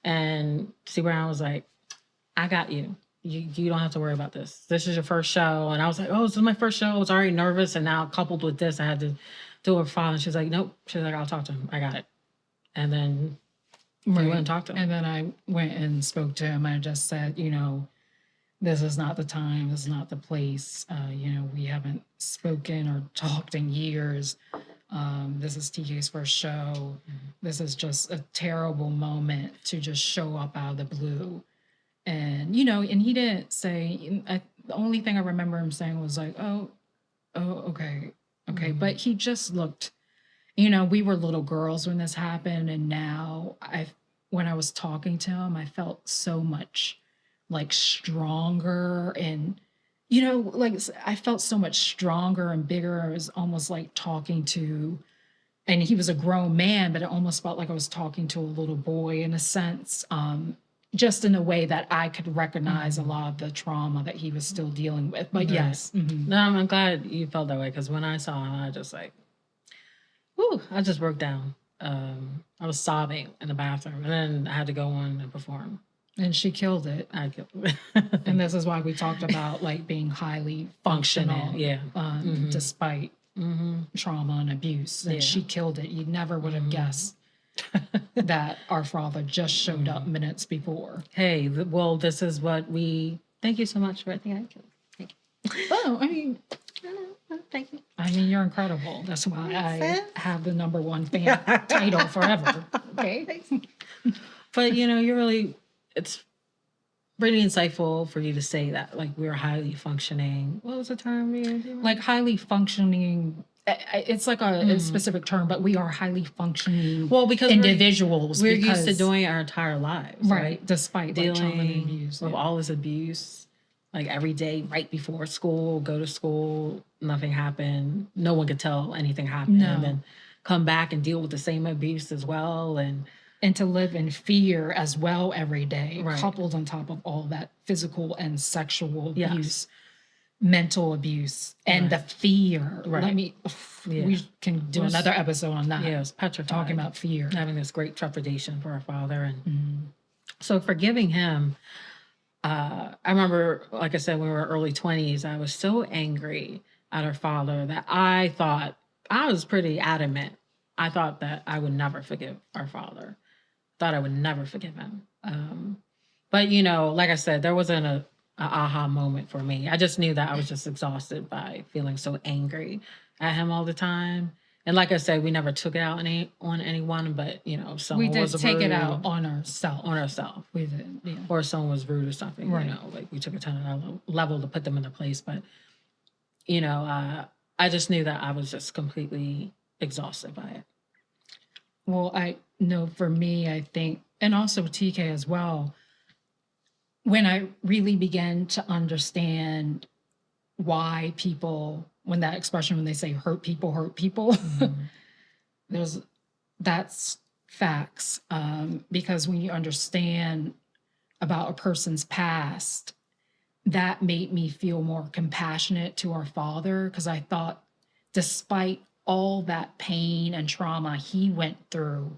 And Sabrina was like, I got you. You don't have to worry about this. This is your first show. And I was like, oh, this is my first show. I was already nervous. And now coupled with this, I had to do her file. And she's like, nope. She's like, I'll talk to him. I got it. And then we went and talked to him. And then I went and spoke to him. I just said, this is not the time. This is not the place. We haven't spoken or talked in years. This is TK's first show. Mm-hmm. This is just a terrible moment to just show up out of the blue. And, and he didn't say, the only thing I remember him saying was like, oh, okay. Mm-hmm. But he just looked, we were little girls when this happened. And now when I was talking to him, I felt so much like stronger and, I felt so much stronger and bigger. I was almost like talking to, and he was a grown man, but it almost felt like I was talking to a little boy in a sense, just in a way that I could recognize a lot of the trauma that he was still dealing with. But yes. Mm-hmm. No, I'm glad you felt that way because when I saw him, I just like, whew, I just broke down. I was sobbing in the bathroom and then I had to go on and perform. And she killed it. I killed it. And this is why we talked about like being highly functional, despite trauma and abuse. And she killed it. You never would have guessed that our father just showed up minutes before. Hey, well, this is what thank you so much for everything I killed. Thank you. Oh, I mean, thank you. I mean, you're incredible. That's why I have the #1 fan title forever. Okay. But, it's pretty insightful for you to say that, like, we're highly functioning. What was the term you used? Like, highly functioning. It's like a specific term, but we are highly functioning because individuals. We're used to doing our entire lives. Right. Despite dealing with all this abuse. Like every day, right before school, go to school, nothing happened. No one could tell anything happened. No. And then come back and deal with the same abuse as well. And to live in fear as well every day, coupled on top of all that physical and sexual abuse, mental abuse, and the fear. Right. We can do another episode on that. Yeah, it was petrified. Talking about fear. Having this great trepidation for our father. And so forgiving him, I remember, like I said, when we were early 20s, I was so angry at our father that I thought, I was pretty adamant. I thought that I would never forgive our father. Thought I would never forgive him. But, like I said, there wasn't a aha moment for me. I just knew that I was just exhausted by feeling so angry at him all the time. And like I said, we never took it out on anyone, but, someone was rude. We did take it out on ourselves. On ourselves. We did, yeah. Or someone was rude or something, like we took it to another level to put them in their place. But, I just knew that I was just completely exhausted by it. Well, I know for me, I think, and also TK as well, when I really began to understand why people, when that expression, when they say hurt people, that's facts. Because when you understand about a person's past, that made me feel more compassionate to our father, because I thought, despite all that pain and trauma he went through,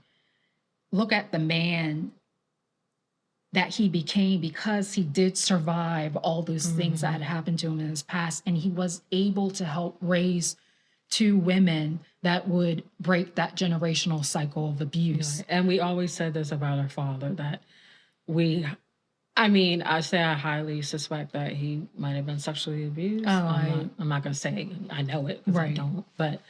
look at the man that he became, because he did survive all those things that had happened to him in his past. And he was able to help raise 2 women that would break that generational cycle of abuse. Right. And we always said this about our father, that I say I highly suspect that he might have been sexually abused. I'm not going to say I know it, because I don't. But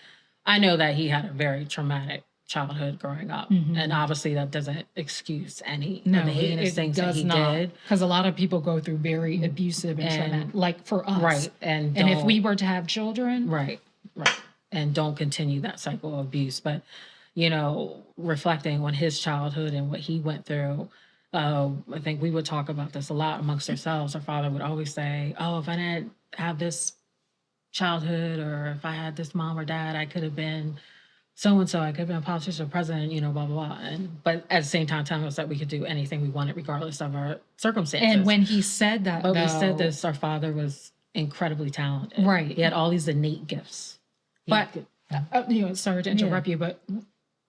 I know that he had a very traumatic childhood growing up. Mhm. And obviously that doesn't excuse any No, of the heinous things that does he not. did. Because a lot of people go through very abusive and traumatic, like for us. Right. And if we were to have children. Right. And don't continue that cycle of abuse. But, you know, reflecting on his childhood and what he went through, I think we would talk about this a lot amongst ourselves. Our father would always say, oh, if I didn't have this childhood, or if I had this mom or dad, I could have been so-and-so, I could have been a politician or president, you know, blah, blah, blah. But at the same time, telling us that we could do anything we wanted, regardless of our circumstances. And when he said that, we said this, our father was incredibly talented. Right. He had all these innate gifts. But, you know, sorry to interrupt you, but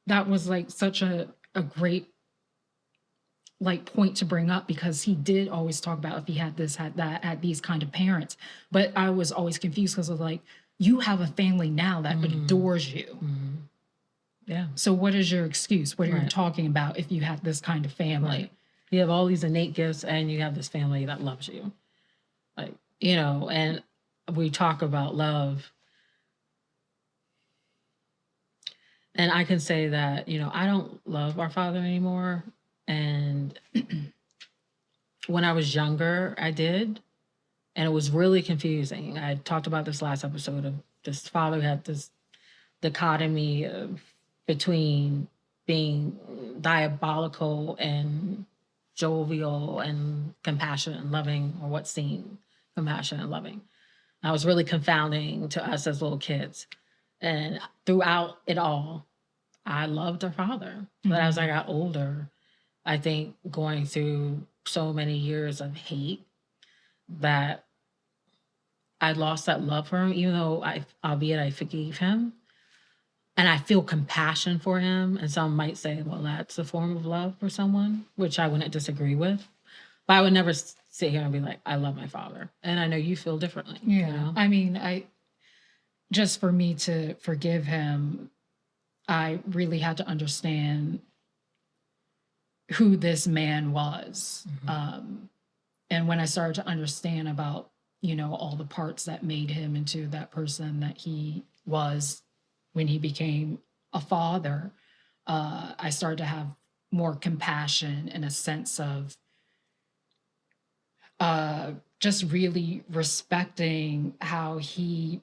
that was like such a great like point to bring up, because he did always talk about if he had this, had that, had these kind of parents. But I was always confused because of like, you have a family now that adores you. Yeah. So what is your excuse? What are you talking about if you had this kind of family? Right. You have all these innate gifts and you have this family that loves you. Like, you know, and we talk about love. And I can say that, you know, I don't love our father anymore. And when I was younger, I did. And it was really confusing. I talked about this last episode of this father had this dichotomy of between being diabolical and jovial and compassionate and loving, or what seemed compassionate and loving. That was really confounding to us as little kids. And throughout it all, I loved our father. But as I got older, I think going through so many years of hate, that I lost that love for him, even though albeit I forgave him. And I feel compassion for him. And some might say, well, that's a form of love for someone, which I wouldn't disagree with. But I would never sit here and be like, I love my father. And I know you feel differently. Yeah. You know? I mean, just for me to forgive him, I really had to understand who this man was. And when I started to understand about, you know, all the parts that made him into that person that he was when he became a father, I started to have more compassion and a sense of just really respecting how he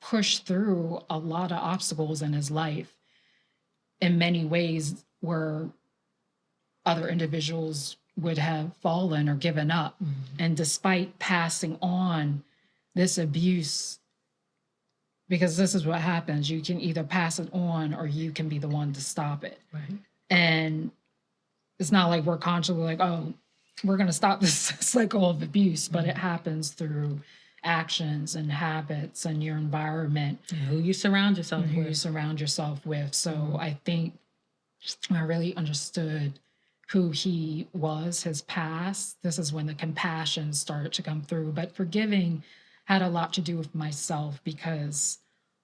pushed through a lot of obstacles in his life in many ways where other individuals would have fallen or given up. And despite passing on this abuse, because this is what happens, you can either pass it on or you can be the one to stop it. Right. And it's not like we're consciously like, oh, we're going to stop this cycle of abuse, but it happens through actions and habits and your environment. And who you surround yourself who with. you surround yourself with. So I think I really understood who he was, his past. This is when the compassion started to come through. But forgiving had a lot to do with myself, because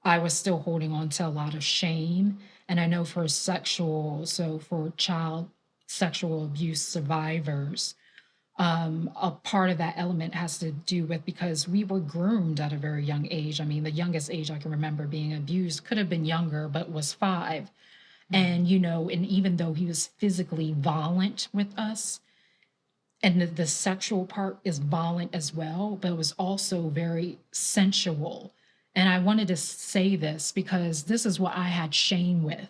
I was still holding on to a lot of shame. And I know for child sexual abuse survivors, a part of that element has to do with, because we were groomed at a very young age. I mean, the youngest age I can remember being abused could have been younger, but was 5. And, you know, and even though he was physically violent with us, and the sexual part is violent as well, but it was also very sensual. And I wanted to say this because this is what I had shame with.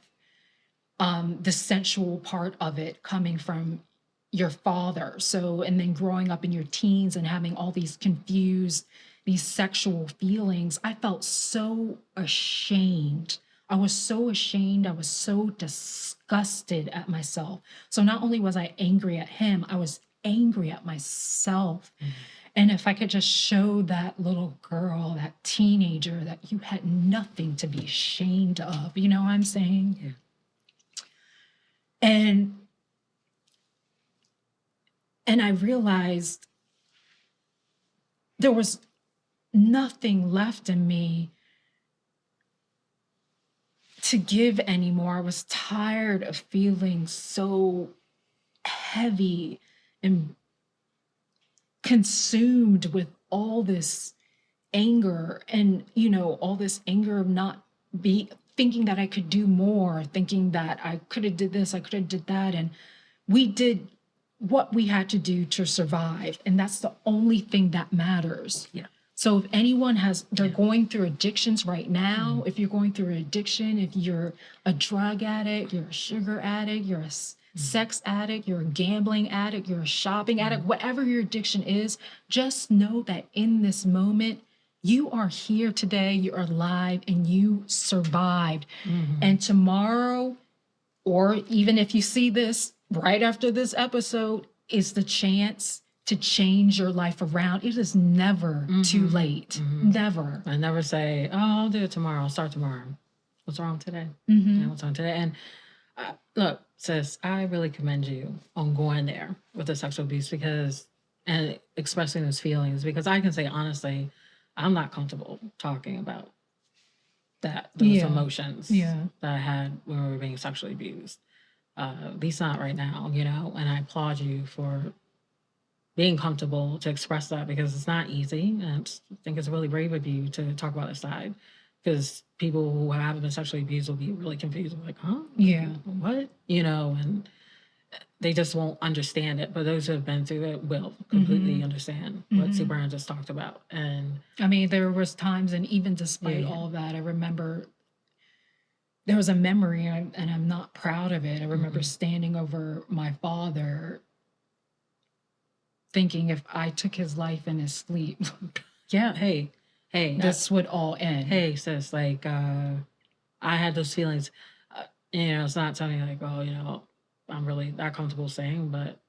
The sensual part of it coming from your father. So, and then growing up in your teens and having all these confused, these sexual feelings, I felt so ashamed. I was so ashamed. I was so disgusted at myself. So not only was I angry at him, I was angry at myself. And if I could just show that little girl, that teenager, that you had nothing to be ashamed of, you know what I'm saying? Yeah. And I realized there was nothing left in me to give anymore. I was tired of feeling so heavy and consumed with all this anger, and, you know, all this anger of not thinking that I could do more, thinking that I could have did this, I could have did that. And we did what we had to do to survive. And that's the only thing that matters. Yeah. So if anyone they're going through addictions right now, if you're going through an addiction, if you're a drug addict, you're a sugar addict, you're a sex addict, you're a gambling addict, you're a shopping addict, whatever your addiction is, just know that in this moment, you are here today, you're alive, and you survived. And tomorrow, or even if you see this right after this episode, is the chance to change your life around. It is never too late. Never. I never say, oh, I'll do it tomorrow. I'll start tomorrow. What's wrong today? Yeah, what's wrong today? And look, sis, I really commend you on going there with the sexual abuse and expressing those feelings, because I can say honestly, I'm not comfortable talking about those emotions that I had when we were being sexually abused. At least not right now, and I applaud you for being comfortable to express that, because it's not easy. And I think it's really brave of you to talk about this side, because people who haven't been sexually abused will be really confused. Like, huh? Yeah. What? And they just won't understand it. But those who have been through it will completely understand what Superman just talked about. And I mean, there was times, and even despite all that, I remember there was a memory, and I'm not proud of it. I remember standing over my father, thinking if I took his life in his sleep, yeah, hey, this would all end. Hey, sis, like, I had those feelings. It's not something like, oh, I'm really not comfortable saying, but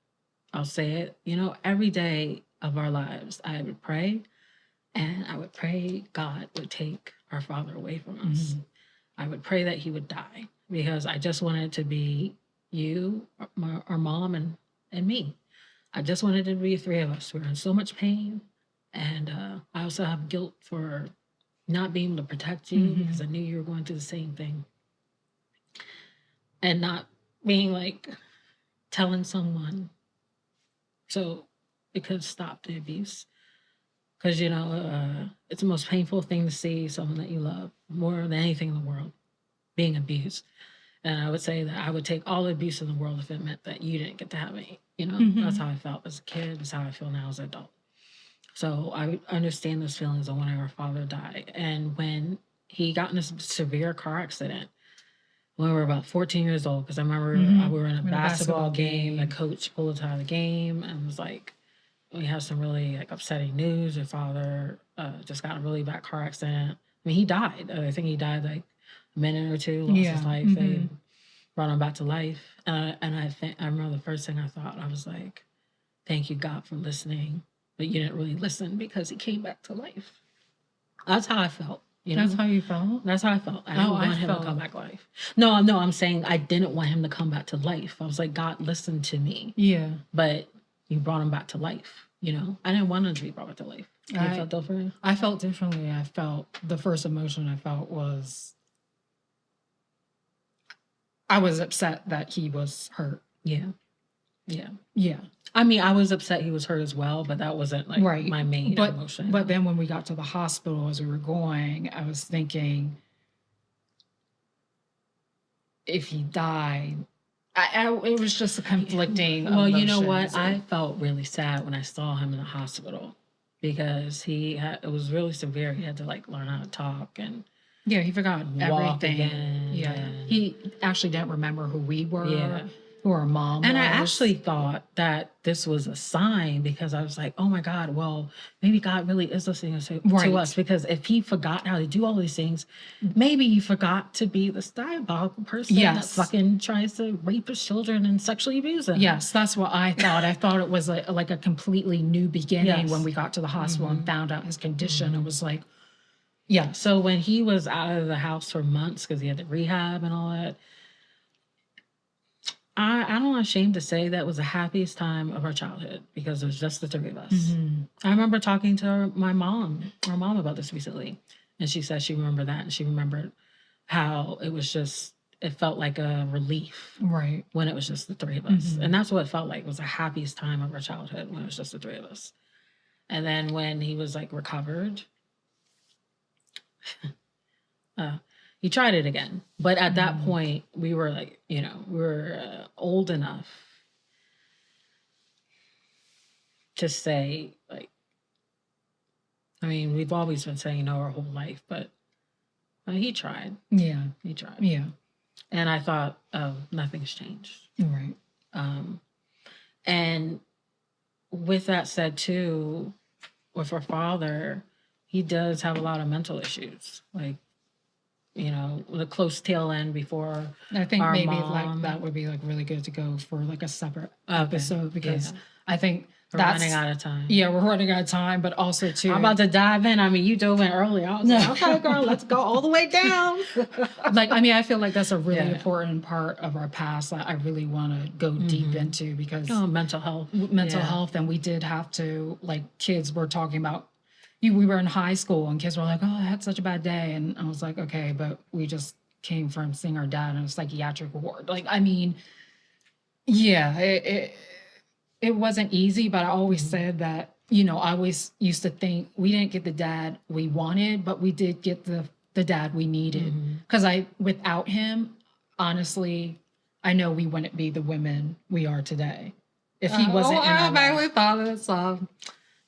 I'll say it. Every day of our lives, I would pray, and I would pray God would take our father away from us. I would pray that he would die, because I just wanted it to be you, our mom, and me. I just wanted it to be the three of us. We were in so much pain. And I also have guilt for not being able to protect you, because I knew you were going through the same thing. And not being like telling someone so it could stop the abuse. Because, it's the most painful thing to see someone that you love more than anything in the world being abused. And I would say that I would take all the abuse in the world if it meant that you didn't get to have any. That's how I felt as a kid. That's how I feel now as an adult. So I understand those feelings of when our father died. And when he got in a severe car accident when we were about 14 years old, because I remember we were in a basketball game. The coach pulled us out of the game and was like, we have some really upsetting news. Your father just got in a really bad car accident. I mean, he died. I think he died a minute or two, lost his life. They brought him back to life. And I remember the first thing I thought, I was like, thank you, God, for listening. But you didn't really listen, because he came back to life. That's how I felt. That's how you felt? That's how I felt. I didn't want him to come back to life. No, I'm saying I didn't want him to come back to life. I was like, God, listen to me. Yeah. But you brought him back to life. I didn't want him to be brought back to life. You felt different? I felt differently. I felt, the first emotion I felt was, I was upset that he was hurt. Yeah. Yeah. I mean, I was upset he was hurt as well, but that wasn't my main emotion. But then when we got to the hospital as we were going, I was thinking, if he died, it was just a conflicting Well, emotions. You know what? I felt really sad when I saw him in the hospital, because it was really severe. He had to learn how to talk and he forgot walk everything. Again. Yeah, he actually didn't remember who we were. Yeah. Who our mom and was. I actually thought that this was a sign, because I was like, oh my God, well, maybe God really is listening to us, because if he forgot how to do all these things, maybe he forgot to be this diabolical person that fucking tries to rape his children and sexually abuse them. Yes, that's what I thought. I thought it was like a completely new beginning when we got to the hospital and found out his condition. It was like, yeah. So when he was out of the house for months, because he had to rehab and all that, I'm not ashamed to say that was the happiest time of our childhood, because it was just the three of us. I remember talking to our mom about this recently, and she said she remembered that, and she remembered how it felt like a relief when it was just the three of us. And that's what it felt like. It was the happiest time of our childhood, when it was just the three of us. And then when he was recovered, he tried it again. But at that point, we were like, we were old enough to say, like, I mean, we've always been saying no our whole life, but he tried. Yeah. He tried. Yeah. And I thought, oh, nothing's changed. Right. And with that said, too, with our father, he does have a lot of mental issues. Like, the close tail end before I think our maybe mom. like that would be like really good to go for like a separate episode because I think we're running out of time. Yeah, we're running out of time, but also too. I'm about to dive in. I mean, you dove in early. I was like, okay, girl, let's go all the way down. I feel like that's a really important part of our past that I really want to go deep into because mental health. Health, and we did have to, like, kids were talking about. We were in high school and kids were like, oh, I had such a bad day. And I was like, okay, but we just came from seeing our dad in a psychiatric ward. Like, I mean, yeah, it wasn't easy, but I always said that, I always used to think we didn't get the dad we wanted, but we did get the dad we needed. Because without him, honestly, I know we wouldn't be the women we are today. If he wasn't in our life. We thought of the song.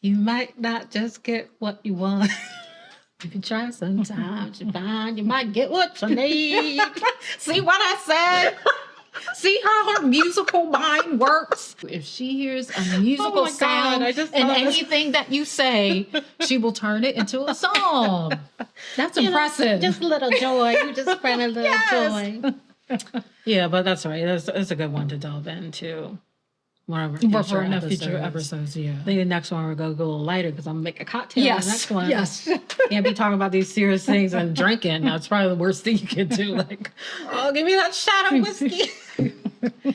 You might not just get what you want. If you try sometimes, you might get what you need. See what I said? See how her musical mind works? If she hears a musical sound and anything that you say, she will turn it into a song. That's impressive. Just a little joy. You just spread a little joy. Yeah, but that's right. That's a good one to delve into. For future episodes, yeah. I think the next one we're going to go a little lighter because I'm going to make a cocktail. Yes, the next one. Yes. Can't be talking about these serious things and drinking. That's probably the worst thing you can do. Like, oh, give me that shot of whiskey.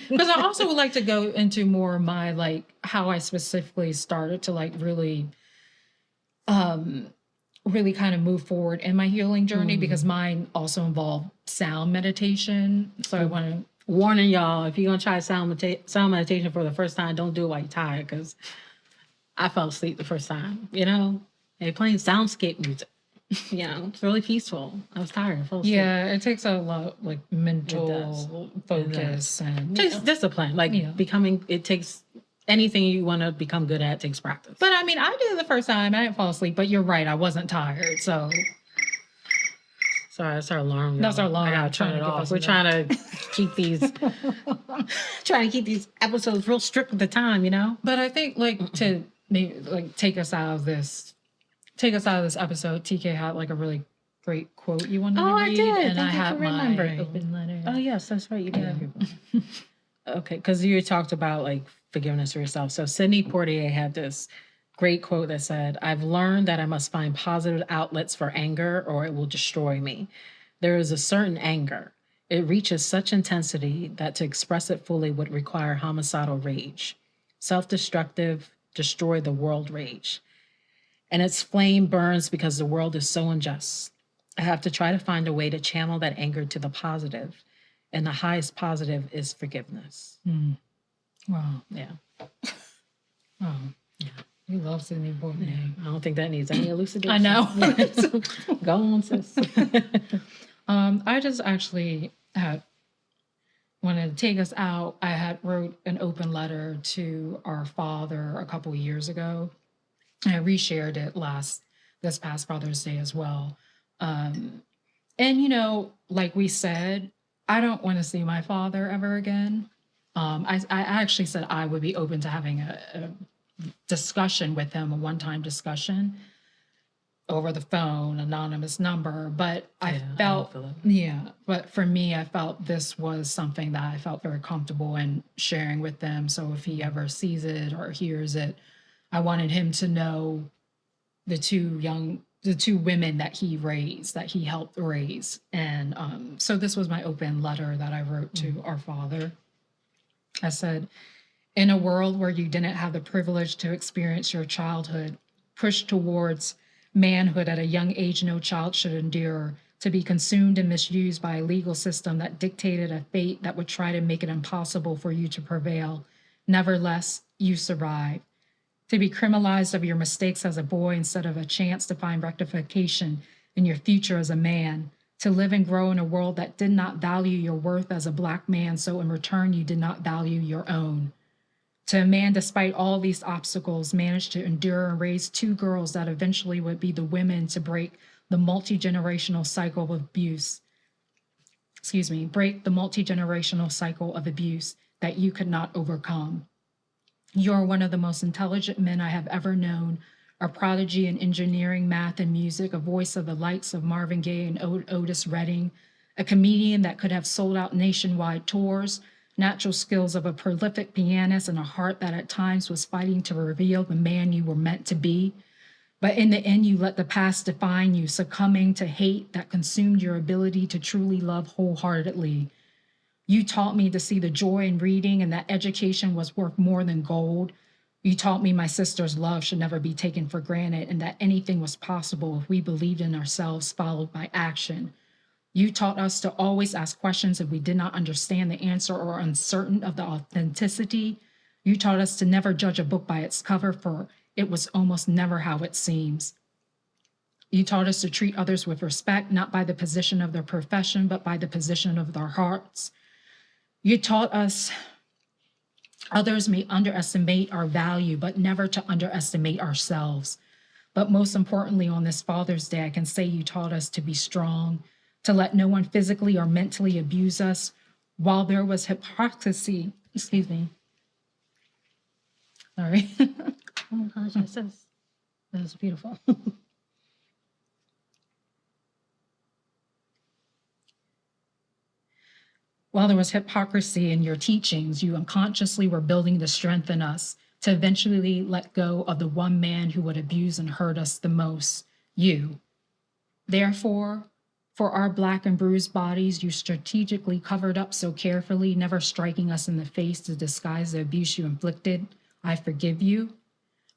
Because I also would like to go into more of my, like, how I specifically started to, like, really kind of move forward in my healing journey because mine also involved sound meditation. So I want to... Warning y'all, if you're going to try sound meditation for the first time, don't do it while you're tired because I fell asleep the first time, They playing soundscape music. It's really peaceful. I was tired. I fell asleep. Yeah, it takes a lot, like, mental focus. And it takes discipline. Like, it takes anything you want to become good at takes practice. But, I mean, I did it the first time. I didn't fall asleep. But you're right. I wasn't tired, so... Sorry, that's our alarm. That's our alarm. I gotta turn it off. We're trying to keep these episodes real strict with the time, But I think, like, to maybe like take us out of this episode, TK had like a really great quote you wanted to read. I did. And I have my open letter. Oh yes, that's right. You did. Yeah. Okay, because you talked about like forgiveness for yourself. So Sidney Poitier had this great quote that said, I've learned that I must find positive outlets for anger or it will destroy me. There is a certain anger. It reaches such intensity that to express it fully would require homicidal rage, self-destructive, destroy the world rage. And its flame burns because the world is so unjust. I have to try to find a way to channel that anger to the positive. And the highest positive is forgiveness. Wow. Yeah. Wow. Yeah. We love Sidney Poitier. Yeah, I don't think that needs any elucidation. I know. Go on, sis. I just actually wanted to take us out. I had wrote an open letter to our father a couple of years ago. I reshared it this past Father's Day as well. And like we said, I don't want to see my father ever again. I actually said I would be open to having a discussion with him, a one-time discussion over the phone, anonymous number. But but for me, I felt this was something that I felt very comfortable in sharing with them. So if he ever sees it or hears it, I wanted him to know the two women that he helped raise. And so this was my open letter that I wrote to our father. I said, in a world where you didn't have the privilege to experience your childhood, pushed towards manhood at a young age no child should endure, to be consumed and misused by a legal system that dictated a fate that would try to make it impossible for you to prevail. Nevertheless, you survived. To be criminalized of your mistakes as a boy instead of a chance to find rectification in your future as a man, to live and grow in a world that did not value your worth as a Black man, so in return, you did not value your own. To a man, despite all these obstacles, managed to endure and raise 2 girls that eventually would be the women to break the multi-generational cycle of abuse. Break the multi-generational cycle of abuse that you could not overcome. You are one of the most intelligent men I have ever known, a prodigy in engineering, math, and music, a voice of the likes of Marvin Gaye and Otis Redding, a comedian that could have sold out nationwide tours, natural skills of a prolific pianist, and a heart that at times was fighting to reveal the man you were meant to be. But in the end, you let the past define you, succumbing to hate that consumed your ability to truly love wholeheartedly. You taught me to see the joy in reading and that education was worth more than gold. You taught me my sister's love should never be taken for granted and that anything was possible if we believed in ourselves, followed by action. You taught us to always ask questions if we did not understand the answer or are uncertain of the authenticity. You taught us to never judge a book by its cover, for it was almost never how it seems. You taught us to treat others with respect, not by the position of their profession, but by the position of their hearts. You taught us others may underestimate our value, but never to underestimate ourselves. But most importantly, on this Father's Day, I can say you taught us to be strong, to let no one physically or mentally abuse us. While there was hypocrisy, sorry. Oh, apologize. That was beautiful. While there was hypocrisy in your teachings, you unconsciously were building the strength in us to eventually let go of the one man who would abuse and hurt us the most, you. Therefore, for our Black and bruised bodies, you strategically covered up so carefully, never striking us in the face to disguise the abuse you inflicted. I forgive you.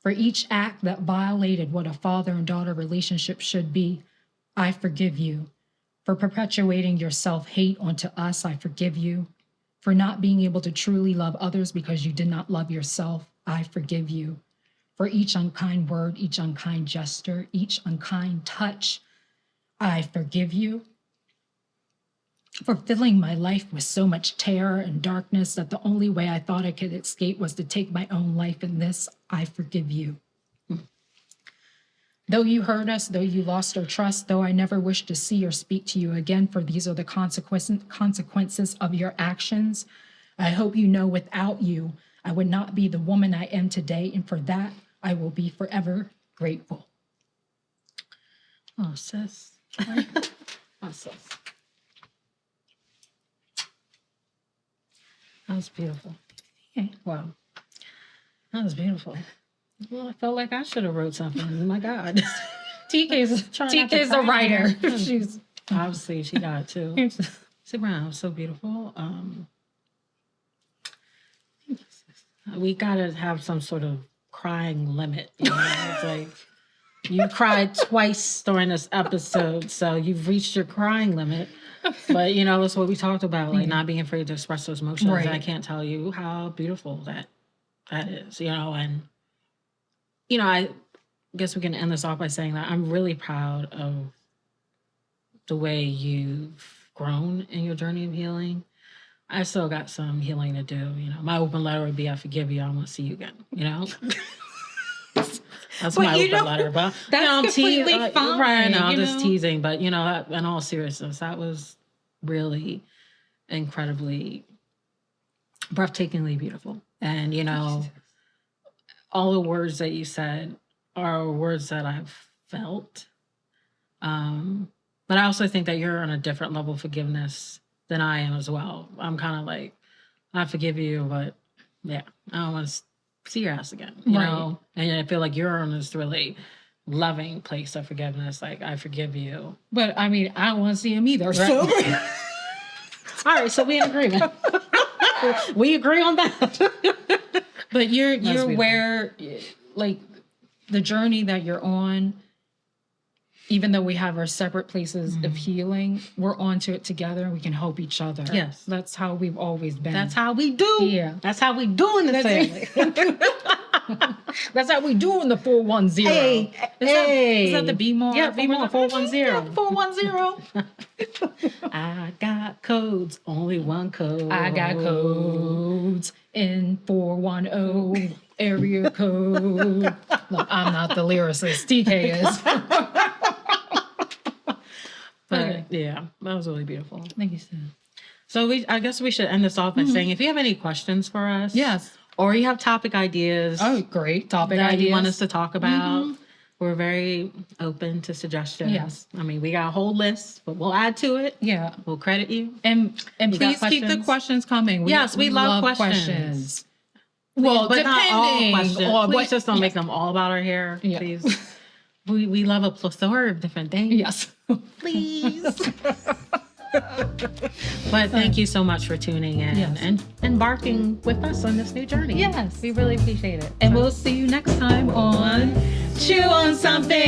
For each act that violated what a father and daughter relationship should be, I forgive you. For perpetuating your self-hate onto us, I forgive you. For not being able to truly love others because you did not love yourself, I forgive you. For each unkind word, each unkind gesture, each unkind touch, I forgive you. For filling my life with so much terror and darkness that the only way I thought I could escape was to take my own life in this, I forgive you. Though you hurt us, though you lost our trust, though I never wish to see or speak to you again, for these are the consequences of your actions, I hope you know without you, I would not be the woman I am today, and for that, I will be forever grateful. Oh, sis. Oh, sis. That was beautiful. Okay. Wow. That was beautiful. Well, I felt like I should have wrote something. Oh my God. TK's a writer. She's obviously she got it too. See, Brown was so beautiful. We gotta have some sort of crying limit. You know? It's like you cried twice during this episode, so you've reached your crying limit. But you know, it's what we talked about, like not being afraid to express those emotions. Right. And I can't tell you how beautiful that is, you know, and you know, I guess we can end this off by saying that I'm really proud of the way you've grown in your journey of healing. I still got some healing to do. You know, my open letter would be, I forgive you. I won't see you again. You know, that's my open letter. But that's you know, completely fine. Right now, I'm just teasing. But you know, in all seriousness, that was really incredibly, breathtakingly beautiful. And you know, all the words that you said are words that I've felt. But I also think that you're on a different level of forgiveness than I am as well. I'm kind of like, I forgive you, but yeah, I don't want to see your ass again, you know? And I feel like you're on this really loving place of forgiveness. Like, I forgive you. But I mean, I don't want to see him either. Right. So. All right, so we in agreement. We agree on that. But you're where, like, the journey that you're on, even though we have our separate places of healing, we're onto it together and we can help each other. Yes. That's how we've always been. That's how we do. Yeah. That's how we do in the family. That's how we do in the 410. Is that the B more? Yeah, B more 410. 410. I got codes, only one code. I got codes in 410 area code. Look, I'm not the lyricist. TK is. But yeah, that was really beautiful. Thank you, Sam. So I guess we should end this off by saying, if you have any questions for us, Yes, or you have topic ideas, oh, great topic that ideas you want us to talk about, we're very open to suggestions. Yes. I mean, we got a whole list, but we'll add to it. Yeah, We'll credit you. and You got please keep the questions? questions coming. Yes, we love questions. Well, But not all depending questions. on Please what. just don't make them all about our hair, Yeah. please. We love a plethora of different things. Yes. Please. But thank you so much for tuning in Yes. and embarking with us on this new journey. Yes. We really appreciate it. And we'll see you next time on Chew on something.